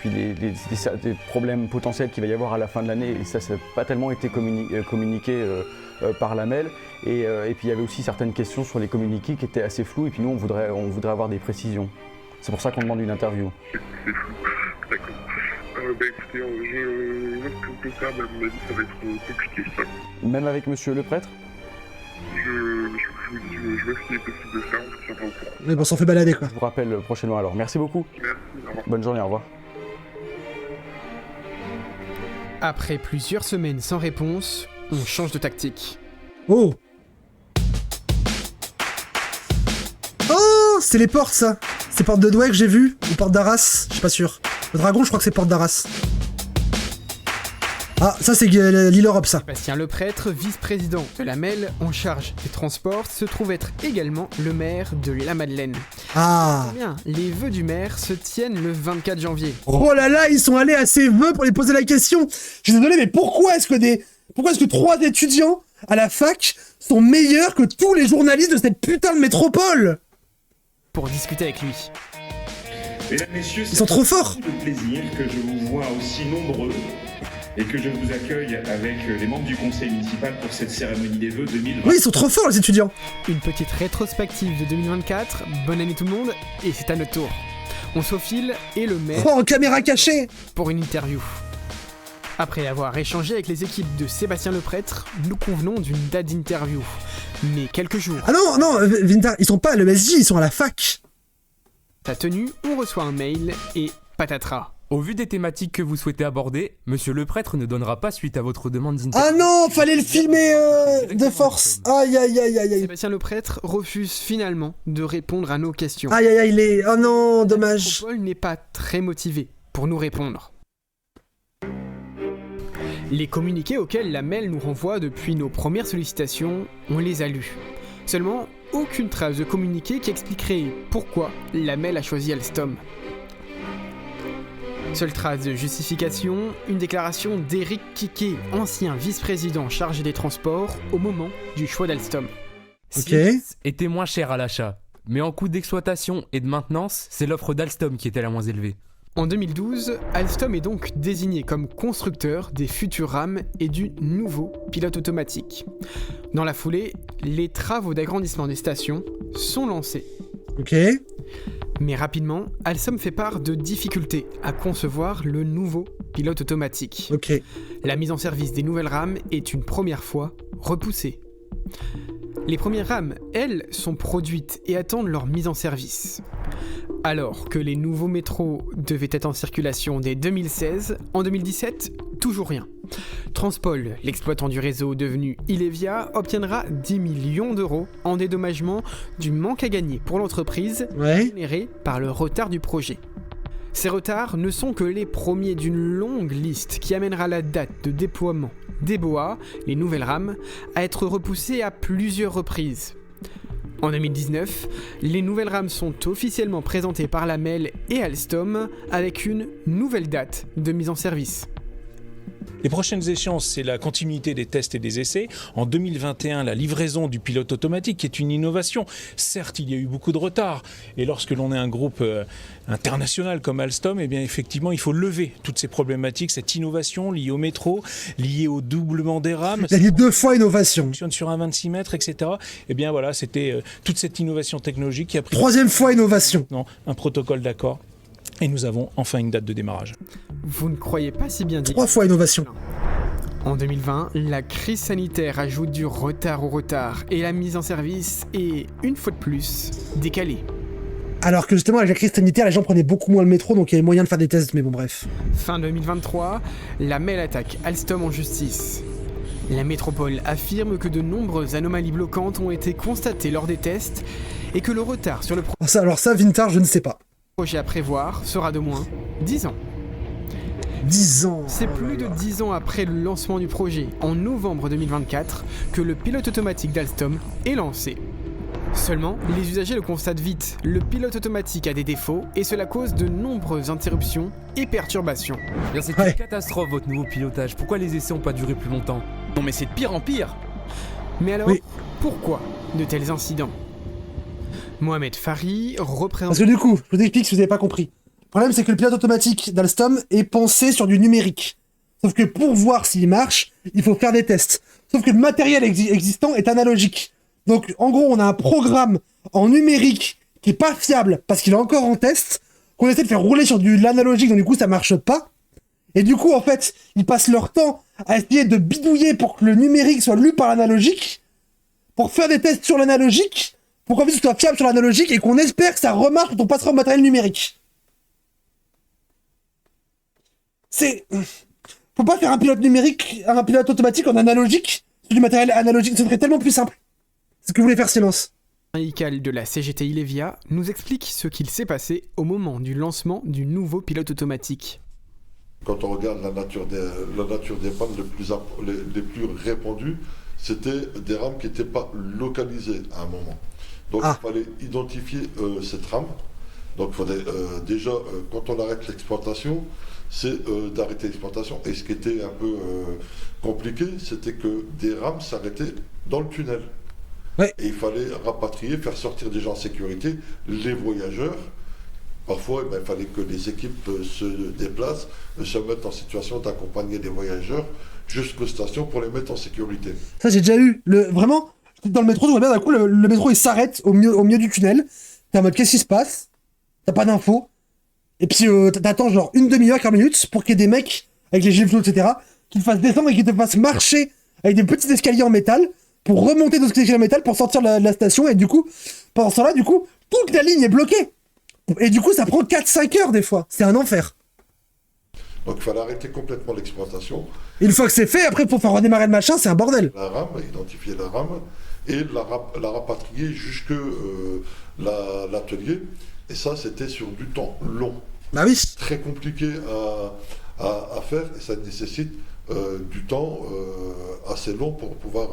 des problèmes potentiels qu'il va y avoir à la fin de l'année et ça n'a pas tellement été communiqué par la MEL et puis il y avait aussi certaines questions sur les communiqués qui étaient assez floues et puis nous on voudrait avoir des précisions. C'est pour ça qu'on demande une interview. C'est flou, d'accord. Écoutez, je vois ce qu'on peut faire, mais à mon avis ça va être compliqué ça. Même avec monsieur le prêtre ? Je vois ce qu'il est possible de faire, on se tiendra au courant. Mais bon, on s'en fait balader quoi. Je vous rappelle prochainement alors. Merci beaucoup. Merci, au revoir. Bonne journée, au revoir. Après plusieurs semaines sans réponse, on change de tactique. Oh, c'est les portes ça. C'est porte de Douai que j'ai vu, ou porte d'Arras, je suis pas sûr. Le dragon, je crois que c'est porte d'Arras. Ah, ça c'est l'île Europe, ça. Sébastien Le Prêtre, vice-président de la MEL en charge des transports, se trouve être également le maire de la Madeleine. Ah. Bien, les vœux du maire se tiennent le 24 janvier. Oh là là, ils sont allés à ses vœux pour lui poser la question. Je suis désolé, mais pourquoi est-ce que 3 étudiants à la fac sont meilleurs que tous les journalistes de cette putain de métropole ? Pour discuter avec lui. Mesdames, messieurs, ils sont trop forts. C'est un plaisir que je vous vois aussi nombreux et que je vous accueille avec les membres du conseil municipal pour cette cérémonie des vœux 2020. Oui, ils sont trop forts les étudiants. Une petite rétrospective de 2024, bonne année tout le monde, et c'est à notre tour. On se faufile et le maire... Oh, en caméra cachée. Pour une interview. Après avoir échangé avec les équipes de Sébastien Le Prêtre, nous convenons d'une date d'interview. Mais quelques jours... Ah non, ils sont pas à l'ESJ, ils sont à la fac. Ta tenue, on reçoit un mail et patatras. Au vu des thématiques que vous souhaitez aborder, monsieur le prêtre ne donnera pas suite à votre demande d'interview. Ah non, fallait le filmer de force. Aïe, aïe, aïe, aïe, aïe. Sébastien le prêtre refuse finalement de répondre à nos questions. Aïe, aïe, aïe, oh non, dommage. Paul n'est pas très motivé pour nous répondre. Les communiqués auxquels la MEL nous renvoie depuis nos premières sollicitations, on les a lus. Seulement, aucune trace de communiqué qui expliquerait pourquoi la MEL a choisi Alstom. Seule trace de justification, une déclaration d'Éric Quiquet, ancien vice-président chargé des transports, au moment du choix d'Alstom. Siemens était moins cher à l'achat, mais en coût d'exploitation et de maintenance, c'est l'offre d'Alstom qui était la moins élevée. En 2012, Alstom est donc désigné comme constructeur des futurs rames et du nouveau pilote automatique. Dans la foulée, les travaux d'agrandissement des stations sont lancés. Ok. Mais rapidement, Alstom fait part de difficultés à concevoir le nouveau pilote automatique. Ok. La mise en service des nouvelles rames est une première fois repoussée. Les premières rames, elles, sont produites et attendent leur mise en service. Alors que les nouveaux métros devaient être en circulation dès 2016, en 2017, toujours rien. Transpol, l'exploitant du réseau devenu Ilevia, obtiendra 10 millions d'euros en dédommagement du manque à gagner pour l'entreprise généré par le retard du projet. Ces retards ne sont que les premiers d'une longue liste qui amènera la date de déploiement des BOA, les nouvelles rames, à être repoussée à plusieurs reprises. En 2019, les nouvelles rames sont officiellement présentées par la MEL et Alstom avec une nouvelle date de mise en service. Les prochaines échéances, c'est la continuité des tests et des essais. En 2021, la livraison du pilote automatique, qui est une innovation. Certes, il y a eu beaucoup de retard. Et lorsque l'on est un groupe international comme Alstom, eh bien, effectivement, il faut lever toutes ces problématiques, cette innovation liée au métro, liée au doublement des rames. Il y a eu 2 fois innovation. Fonctionne sur un 26 mètres, etc. Eh bien, voilà, c'était toute cette innovation technologique qui a pris... 3e fois innovation. Non, un protocole d'accord. Et nous avons enfin une date de démarrage. Vous ne croyez pas si bien dire. 3 fois innovation. En 2020, la crise sanitaire ajoute du retard au retard et la mise en service est, une fois de plus, décalée. Alors que justement, avec la crise sanitaire, les gens prenaient beaucoup moins le métro, donc il y avait moyen de faire des tests, mais bon, bref. Fin 2023, la MEL attaque Alstom en justice. La métropole affirme que de nombreuses anomalies bloquantes ont été constatées lors des tests et que le retard sur le Alors ça, Vintage, je ne sais pas. Projet à prévoir sera d'au moins 10 ans. 10 ans. C'est plus de 10 ans après le lancement du projet, en novembre 2024, que le pilote automatique d'Alstom est lancé. Seulement, les usagers le constatent vite, le pilote automatique a des défauts et cela cause de nombreuses interruptions et perturbations. C'est une catastrophe votre nouveau pilotage, pourquoi les essais n'ont pas duré plus longtemps? Non mais c'est de pire en pire. Mais alors, pourquoi de tels incidents? Mohamed Fari représente... Parce que du coup, je vous explique si vous n'avez pas compris. Le problème, c'est que le pilote automatique d'Alstom est pensé sur du numérique. Sauf que pour voir s'il marche, il faut faire des tests. Sauf que le matériel existant est analogique. Donc, en gros, on a un programme en numérique qui est pas fiable parce qu'il est encore en test, qu'on essaie de faire rouler sur de l'analogique, donc du coup, ça marche pas. Et du coup, en fait, ils passent leur temps à essayer de bidouiller pour que le numérique soit lu par l'analogique, pour faire des tests sur l'analogique, pour qu'en fait, ce soit fiable sur l'analogique et qu'on espère que ça remarche quand on passera au matériel numérique. Faut pas faire un pilote numérique, un pilote automatique en analogique sur du matériel analogique, ce serait tellement plus simple. C'est ce que voulait faire Silence. Ical de la CGT Ilevia nous explique ce qu'il s'est passé au moment du lancement du nouveau pilote automatique. Quand on regarde la nature des pannes les plus répandues, c'était des rames qui n'étaient pas localisées à un moment. Donc il fallait identifier cette rame. Donc il fallait déjà, quand on arrête l'exploitation, c'est d'arrêter l'exploitation. Et ce qui était un peu compliqué, c'était que des rames s'arrêtaient dans le tunnel. Ouais. Et il fallait rapatrier, faire sortir des gens en sécurité, les voyageurs. Parfois, il fallait que les équipes se déplacent, se mettent en situation d'accompagner les voyageurs jusqu'aux stations pour les mettre en sécurité. Ça, j'ai déjà eu. Vraiment, dans le métro, tu vois bien, d'un coup, le métro, il s'arrête au milieu du tunnel. T'es en mode, qu'est-ce qui se passe? T'as pas d'infos. Et puis, t'attends genre une demi-heure, 40 minutes pour qu'il y ait des mecs, avec les gilets jaunes, etc., qui te fassent descendre et qui te fassent marcher avec des petits escaliers en métal pour remonter dans ce escalier en métal pour sortir de la station. Et du coup, pendant ce temps-là, toute la ligne est bloquée. Et du coup, ça prend 4-5 heures des fois. C'est un enfer. Donc il fallait arrêter complètement l'exploitation. Une fois que c'est fait, après pour faire redémarrer le machin, c'est un bordel. La rame, identifier la rame et la rapatrier jusque l'atelier. Et ça, c'était sur du temps long. Bah oui. Très compliqué à faire et ça nécessite du temps assez long pour pouvoir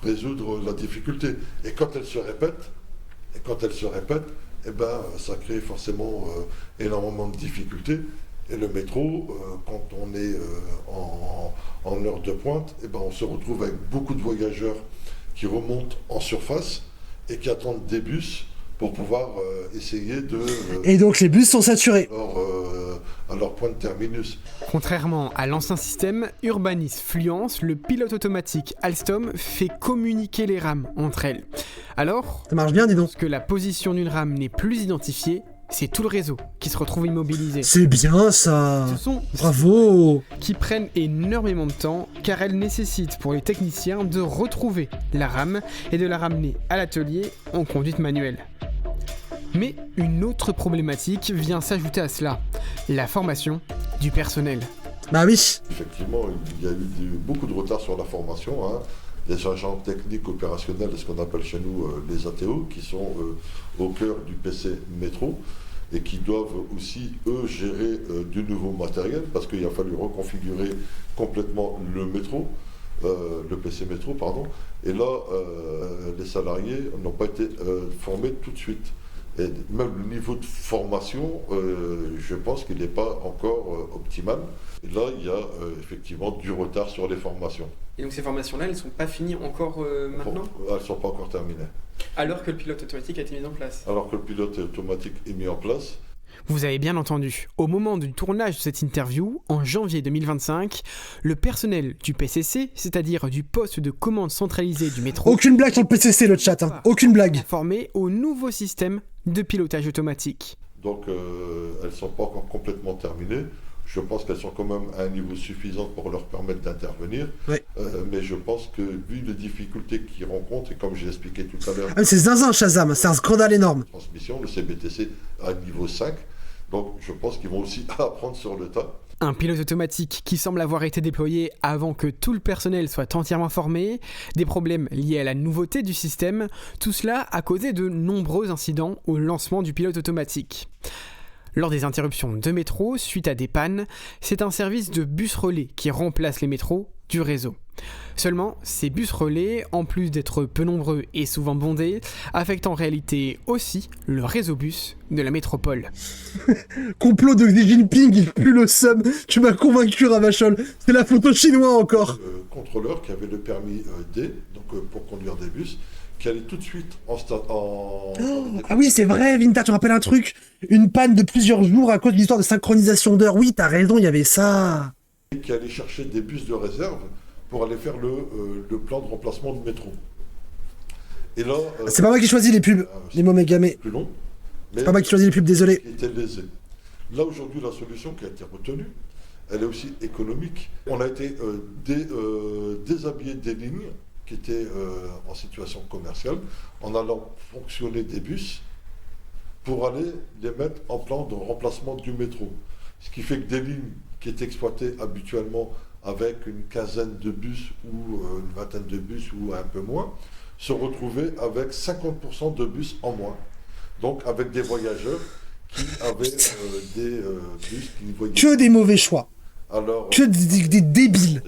résoudre la difficulté. Et quand elle se répète, eh ben, ça crée forcément énormément de difficultés. Et le métro, quand on est en heure de pointe, eh ben, on se retrouve avec beaucoup de voyageurs qui remontent en surface et qui attendent des bus pour pouvoir essayer de... Et donc les bus sont saturés. À leur point de terminus. Contrairement à l'ancien système Urbanis Fluence, le pilote automatique Alstom fait communiquer les rames entre elles. Alors, ça marche bien, dis donc. Lorsque la position d'une rame n'est plus identifiée, c'est tout le réseau qui se retrouve immobilisé. C'est bien ça. Ce sont bravo qui prennent énormément de temps car elles nécessitent pour les techniciens de retrouver la rame et de la ramener à l'atelier en conduite manuelle. Mais une autre problématique vient s'ajouter à cela, la formation du personnel. Bah oui. Effectivement, il y a eu beaucoup de retard sur la formation. Hein. Les agents techniques opérationnels, ce qu'on appelle chez nous les ATO, qui sont au cœur du PC métro et qui doivent aussi, eux, gérer du nouveau matériel parce qu'il a fallu reconfigurer complètement le métro, le PC métro, pardon. Et là, les salariés n'ont pas été formés tout de suite. Et même le niveau de formation, je pense qu'il n'est pas encore optimal. Et là, il y a effectivement du retard sur les formations. Et donc ces formations-là, elles ne sont pas finies encore maintenant ? Elles ne sont pas encore terminées. Alors que le pilote automatique a été mis en place ? Alors que le pilote automatique est mis en place. Vous avez bien entendu, au moment du tournage de cette interview, en janvier 2025, le personnel du PCC, c'est-à-dire du poste de commande centralisé du métro... Aucune blague sur le PCC, le chat, hein. Aucune blague. ...formé au nouveau système de pilotage automatique. Donc elles ne sont pas encore complètement terminées. Je pense qu'elles sont quand même à un niveau suffisant pour leur permettre d'intervenir. Oui. Mais je pense que vu les difficultés qu'ils rencontrent, et comme j'ai expliqué tout à l'heure... Ah, c'est zinzin, Shazam, c'est un scandale énorme. Transmission, le CBTC à niveau 5. Donc je pense qu'ils vont aussi apprendre sur le tas. Un pilote automatique qui semble avoir été déployé avant que tout le personnel soit entièrement formé, des problèmes liés à la nouveauté du système, tout cela a causé de nombreux incidents au lancement du pilote automatique. Lors des interruptions de métro suite à des pannes, c'est un service de bus relais qui remplace les métros du réseau. Seulement, ces bus relais, en plus d'être peu nombreux et souvent bondés, affectent en réalité aussi le réseau bus de la métropole. Complot de Xi Jinping, il pue le seum. Tu m'as convaincu, Ravachol. C'est la photo chinoise encore. Contrôleur qui avait le permis D, donc pour conduire des bus, qui allait tout de suite Ah oui, c'est vrai, Vinta, tu me rappelles un truc. Une panne de plusieurs jours à cause de l'histoire de synchronisation d'heures. Oui, t'as raison, il y avait ça. Qui allait chercher des bus de réserve pour aller faire le plan de remplacement de métro. Et là, c'est pas moi qui choisis les pubs, les mauvais gamets. Plus long. C'est pas moi qui choisis les pubs, désolé. Qui était lésé. Là, aujourd'hui, la solution qui a été retenue, elle est aussi économique. On a été déshabillé des lignes qui étaient en situation commerciale en allant fonctionner des bus pour aller les mettre en plan de remplacement du métro. Ce qui fait que des lignes qui étaient exploitées habituellement avec une quinzaine de bus ou une vingtaine de bus ou un peu moins, se retrouvaient avec 50% de bus en moins. Donc avec des voyageurs qui avaient des bus qui voyaient... Que des mauvais choix. Alors, que des débiles.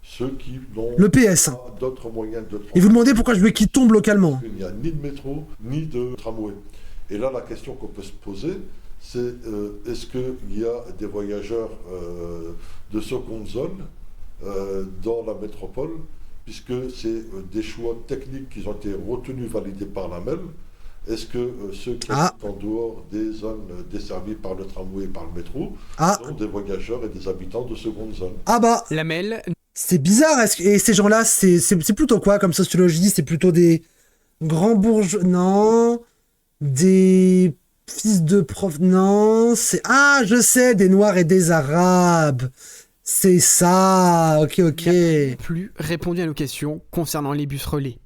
Ceux qui n'ont le PS. Pas d'autres moyens de transport. Et vous demandez pourquoi je veux qu'il tombe localement. Il n'y a ni de métro, ni de tramway. Et là, la question qu'on peut se poser, c'est est-ce qu'il y a des voyageurs de seconde zone dans la métropole, puisque c'est des choix techniques qui ont été retenus, validés par la MEL. Est-ce que ceux qui sont en dehors des zones desservies par le tramway et par le métro sont des voyageurs et des habitants de seconde zone? Ah bah la MEL. C'est bizarre, et ces gens-là, c'est plutôt quoi comme sociologie? C'est plutôt des grands bourgeois? Non. Des fils de prof? Non. Ah, je sais, des Noirs et des Arabes. C'est ça, ok. Il n'a plus répondu à nos questions concernant les bus relais.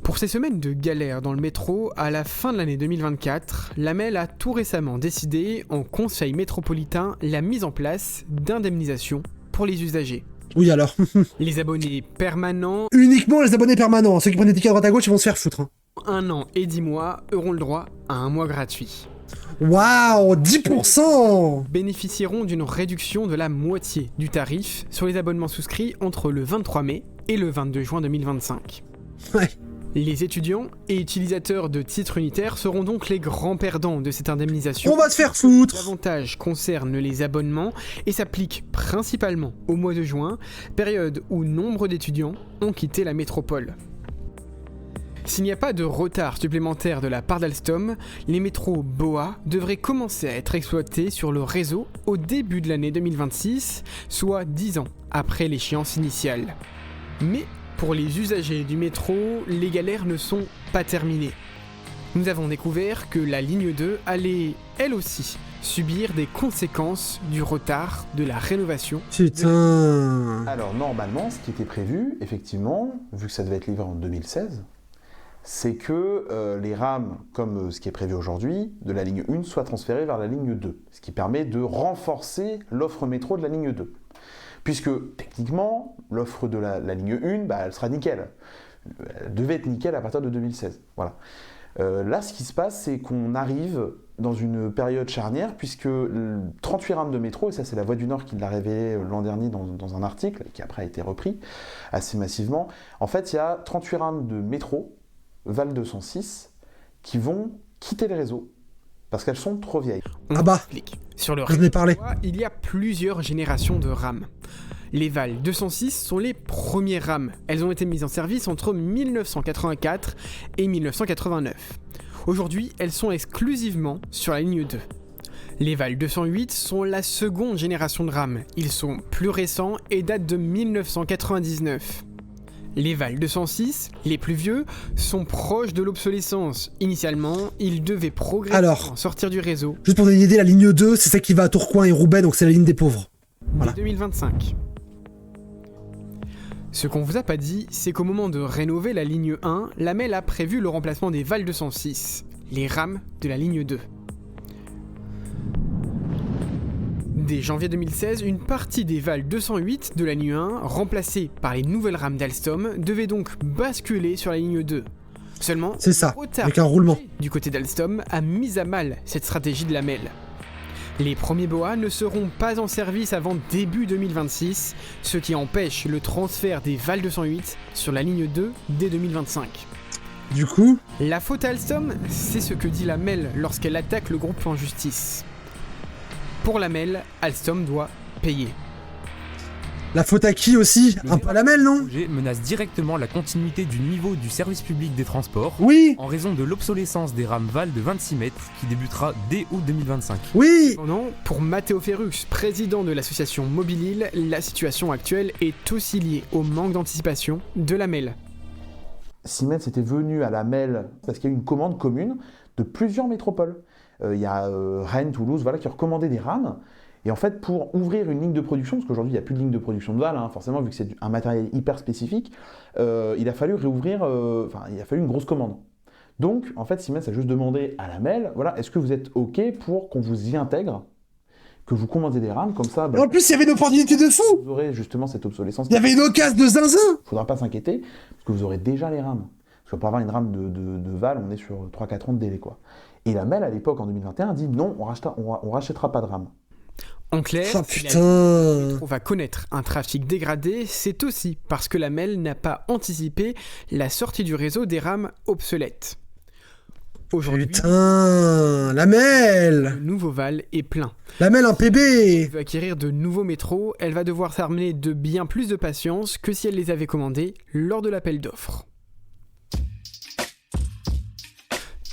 Pour ces semaines de galère dans le métro, à la fin de l'année 2024, la MEL a tout récemment décidé, en conseil métropolitain, la mise en place d'indemnisations pour les usagers. Oui alors. Les abonnés permanents... Uniquement les abonnés permanents, ceux qui prennent des tickets à droite à gauche, ils vont se faire foutre. 1 an et 10 mois auront le droit à 1 mois gratuit. Waouh, 10% bénéficieront d'une réduction de la moitié du tarif sur les abonnements souscrits entre le 23 mai et le 22 juin 2025. Ouais. Les étudiants et utilisateurs de titres unitaires seront donc les grands perdants de cette indemnisation. On va se faire foutre. L'avantage concerne les abonnements et s'applique principalement au mois de juin, période où nombre d'étudiants ont quitté la métropole. S'il n'y a pas de retard supplémentaire de la part d'Alstom, les métros BOA devraient commencer à être exploités sur le réseau au début de l'année 2026, soit 10 ans après l'échéance initiale. Mais pour les usagers du métro, les galères ne sont pas terminées. Nous avons découvert que la ligne 2 allait, elle aussi, subir des conséquences du retard de la rénovation. Putain. Alors normalement, ce qui était prévu, effectivement, vu que ça devait être livré en 2016, c'est que les rames, comme ce qui est prévu aujourd'hui, de la ligne 1 soient transférées vers la ligne 2, ce qui permet de renforcer l'offre métro de la ligne 2. Puisque, techniquement, l'offre de la ligne 1, elle sera nickel. Elle devait être nickel à partir de 2016. Voilà. Là, ce qui se passe, c'est qu'on arrive dans une période charnière, puisque 38 rames de métro, et ça c'est la Voix du Nord qui l'a révélé l'an dernier dans un article, qui après a été repris assez massivement, en fait, il y a 38 rames de métro, Val 206, qui vont quitter le réseau parce qu'elles sont trop vieilles. Ah bah, sur le je n'ai parlé. Il y a plusieurs générations de rames. Les Val 206 sont les premières rames. Elles ont été mises en service entre 1984 et 1989. Aujourd'hui, elles sont exclusivement sur la ligne 2. Les Val 208 sont la seconde génération de rames. Ils sont plus récents et datent de 1999. Les Val 206, les plus vieux, sont proches de l'obsolescence. Initialement, ils devaient progressivement sortir du réseau. Juste pour donner une idée, la ligne 2, c'est celle qui va à Tourcoing et Roubaix, donc c'est la ligne des pauvres. Voilà. Dès 2025. Ce qu'on vous a pas dit, c'est qu'au moment de rénover la ligne 1, la MEL a prévu le remplacement des Val 206, les rames de la ligne 2. Dès janvier 2016, une partie des Val 208 de la ligne 1, remplacée par les nouvelles rames d'Alstom, devait donc basculer sur la ligne 2. Seulement, c'est ça, avec un roulement du côté d'Alstom a mis à mal cette stratégie de la MEL. Les premiers BOA ne seront pas en service avant début 2026, ce qui empêche le transfert des Val 208 sur la ligne 2 dès 2025. Du coup, la faute à Alstom, c'est ce que dit la MEL lorsqu'elle attaque le groupe en justice. Pour la MEL, Alstom doit payer. La faute à qui aussi? Un peu à la MEL, non? Le projet menace directement la continuité du niveau du service public des transports. Oui. En raison de l'obsolescence des rames Val de 26 mètres qui débutera dès août 2025. Oui. Cependant, pour Matteo Ferrux, président de l'association Mobilil, la situation actuelle est aussi liée au manque d'anticipation de la MEL. Siemens était venu à la MEL parce qu'il y a eu une commande commune de plusieurs métropoles. Il y a Rennes, Toulouse, qui ont recommandé des rames. Et en fait, pour ouvrir une ligne de production, parce qu'aujourd'hui, il n'y a plus de ligne de production de Val, forcément, vu que c'est un matériel hyper spécifique, il a fallu réouvrir, il a fallu une grosse commande. Donc, en fait, Siemens a juste demandé à la MEL, est-ce que vous êtes OK pour qu'on vous y intègre, que vous commandez des rames, comme ça... en plus, il y avait une opportunité de fou. Vous aurez justement cette obsolescence. Il y avait une occasion de zinzin. Il ne faudra pas s'inquiéter, parce que vous aurez déjà les rames. Parce que pour avoir une rame de Val, on est sur 3-4 ans de délai, quoi. Et la MEL, à l'époque, en 2021, dit non, on rachètera pas de rame. En clair, si le métro va connaître un trafic dégradé, c'est aussi parce que la MEL n'a pas anticipé la sortie du réseau des rames obsolètes. Aujourd'hui, la MEL, le nouveau Val est plein. La MEL, un PB. Si elle veut acquérir de nouveaux métros, elle va devoir s'armer de bien plus de patience que si elle les avait commandés lors de l'appel d'offres.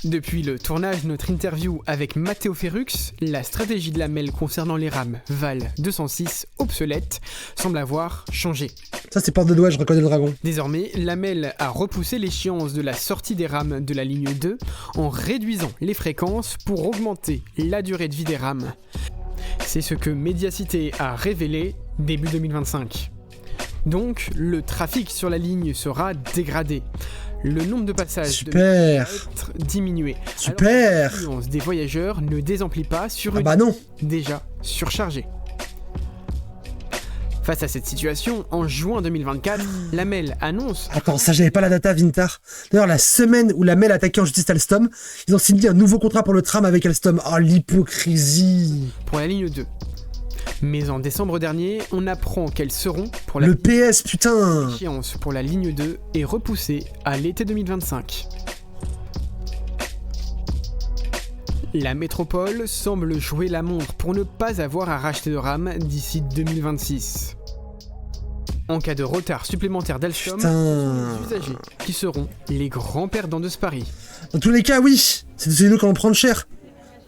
Depuis le tournage de notre interview avec Matteo Ferrux, la stratégie de la MEL concernant les rames Val 206 obsolètes semble avoir changé. Ça c'est porte de doigt, je reconnais le dragon. Désormais, la MEL a repoussé l'échéance de la sortie des rames de la ligne 2 en réduisant les fréquences pour augmenter la durée de vie des rames. C'est ce que Mediacité a révélé début 2025. Donc, le trafic sur la ligne sera dégradé. le nombre de passages Super. va être diminué. Super. L'affluence des voyageurs ne désemplit pas sur une non. déjà surchargée. Face à cette situation, en juin 2024, la MEL annonce... Attends, ça j'avais pas la data, Vintar. D'ailleurs, la semaine où la MEL attaquait en justice Alstom, ils ont signé un nouveau contrat pour le tram avec Alstom. Oh, l'hypocrisie. Pour la ligne 2. Mais en décembre dernier, on apprend qu'elles seront pour la... Le PS, putain. L'échéance pour la ligne 2 est repoussée à l'été 2025. La métropole semble jouer la montre pour ne pas avoir à racheter de rames d'ici 2026. En cas de retard supplémentaire d'Alstom, ce sont les usagers qui seront les grands perdants de ce pari. Dans tous les cas, oui, c'est nous qui allons prendre cher.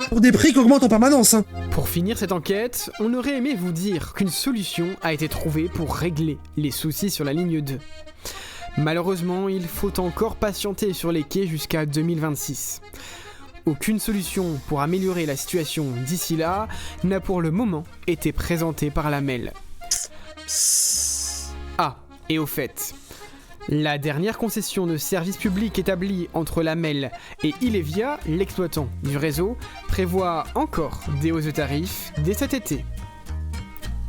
Pour des prix qui augmentent en permanence. Hein. Pour finir cette enquête, on aurait aimé vous dire qu'une solution a été trouvée pour régler les soucis sur la ligne 2. Malheureusement, il faut encore patienter sur les quais jusqu'à 2026. Aucune solution pour améliorer la situation d'ici là n'a pour le moment été présentée par la MEL. Ah, et au fait, la dernière concession de service public établie entre la MEL et Ilevia, l'exploitant du réseau, prévoit encore des hausses de tarifs dès cet été.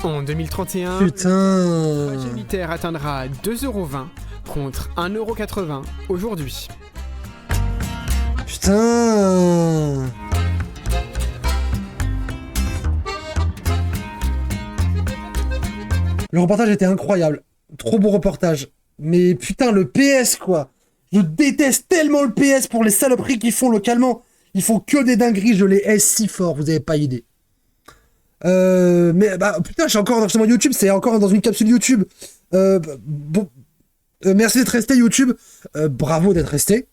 En 2031, le pass unitaire atteindra 2,20€ contre 1,80€ aujourd'hui. Putain. Le reportage était incroyable. Trop beau reportage. Mais putain, le PS, quoi. Je déteste tellement le PS pour les saloperies qu'ils font localement. Ils font que des dingueries, je les hais si fort, vous avez pas idée. Mais bah putain, je suis encore dans mon YouTube, c'est encore dans une capsule YouTube. Merci d'être resté YouTube. Bravo d'être resté.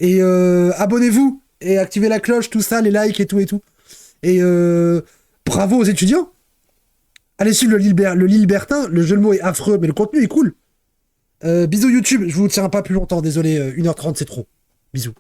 Et abonnez-vous et activez la cloche, tout ça, les likes et tout et tout. Et bravo aux étudiants. Allez suivre le Lilbertin, le jeu de mots est affreux, mais le contenu est cool. Bisous YouTube, je vous tiens pas plus longtemps, désolé, 1h30 c'est trop. Bisous.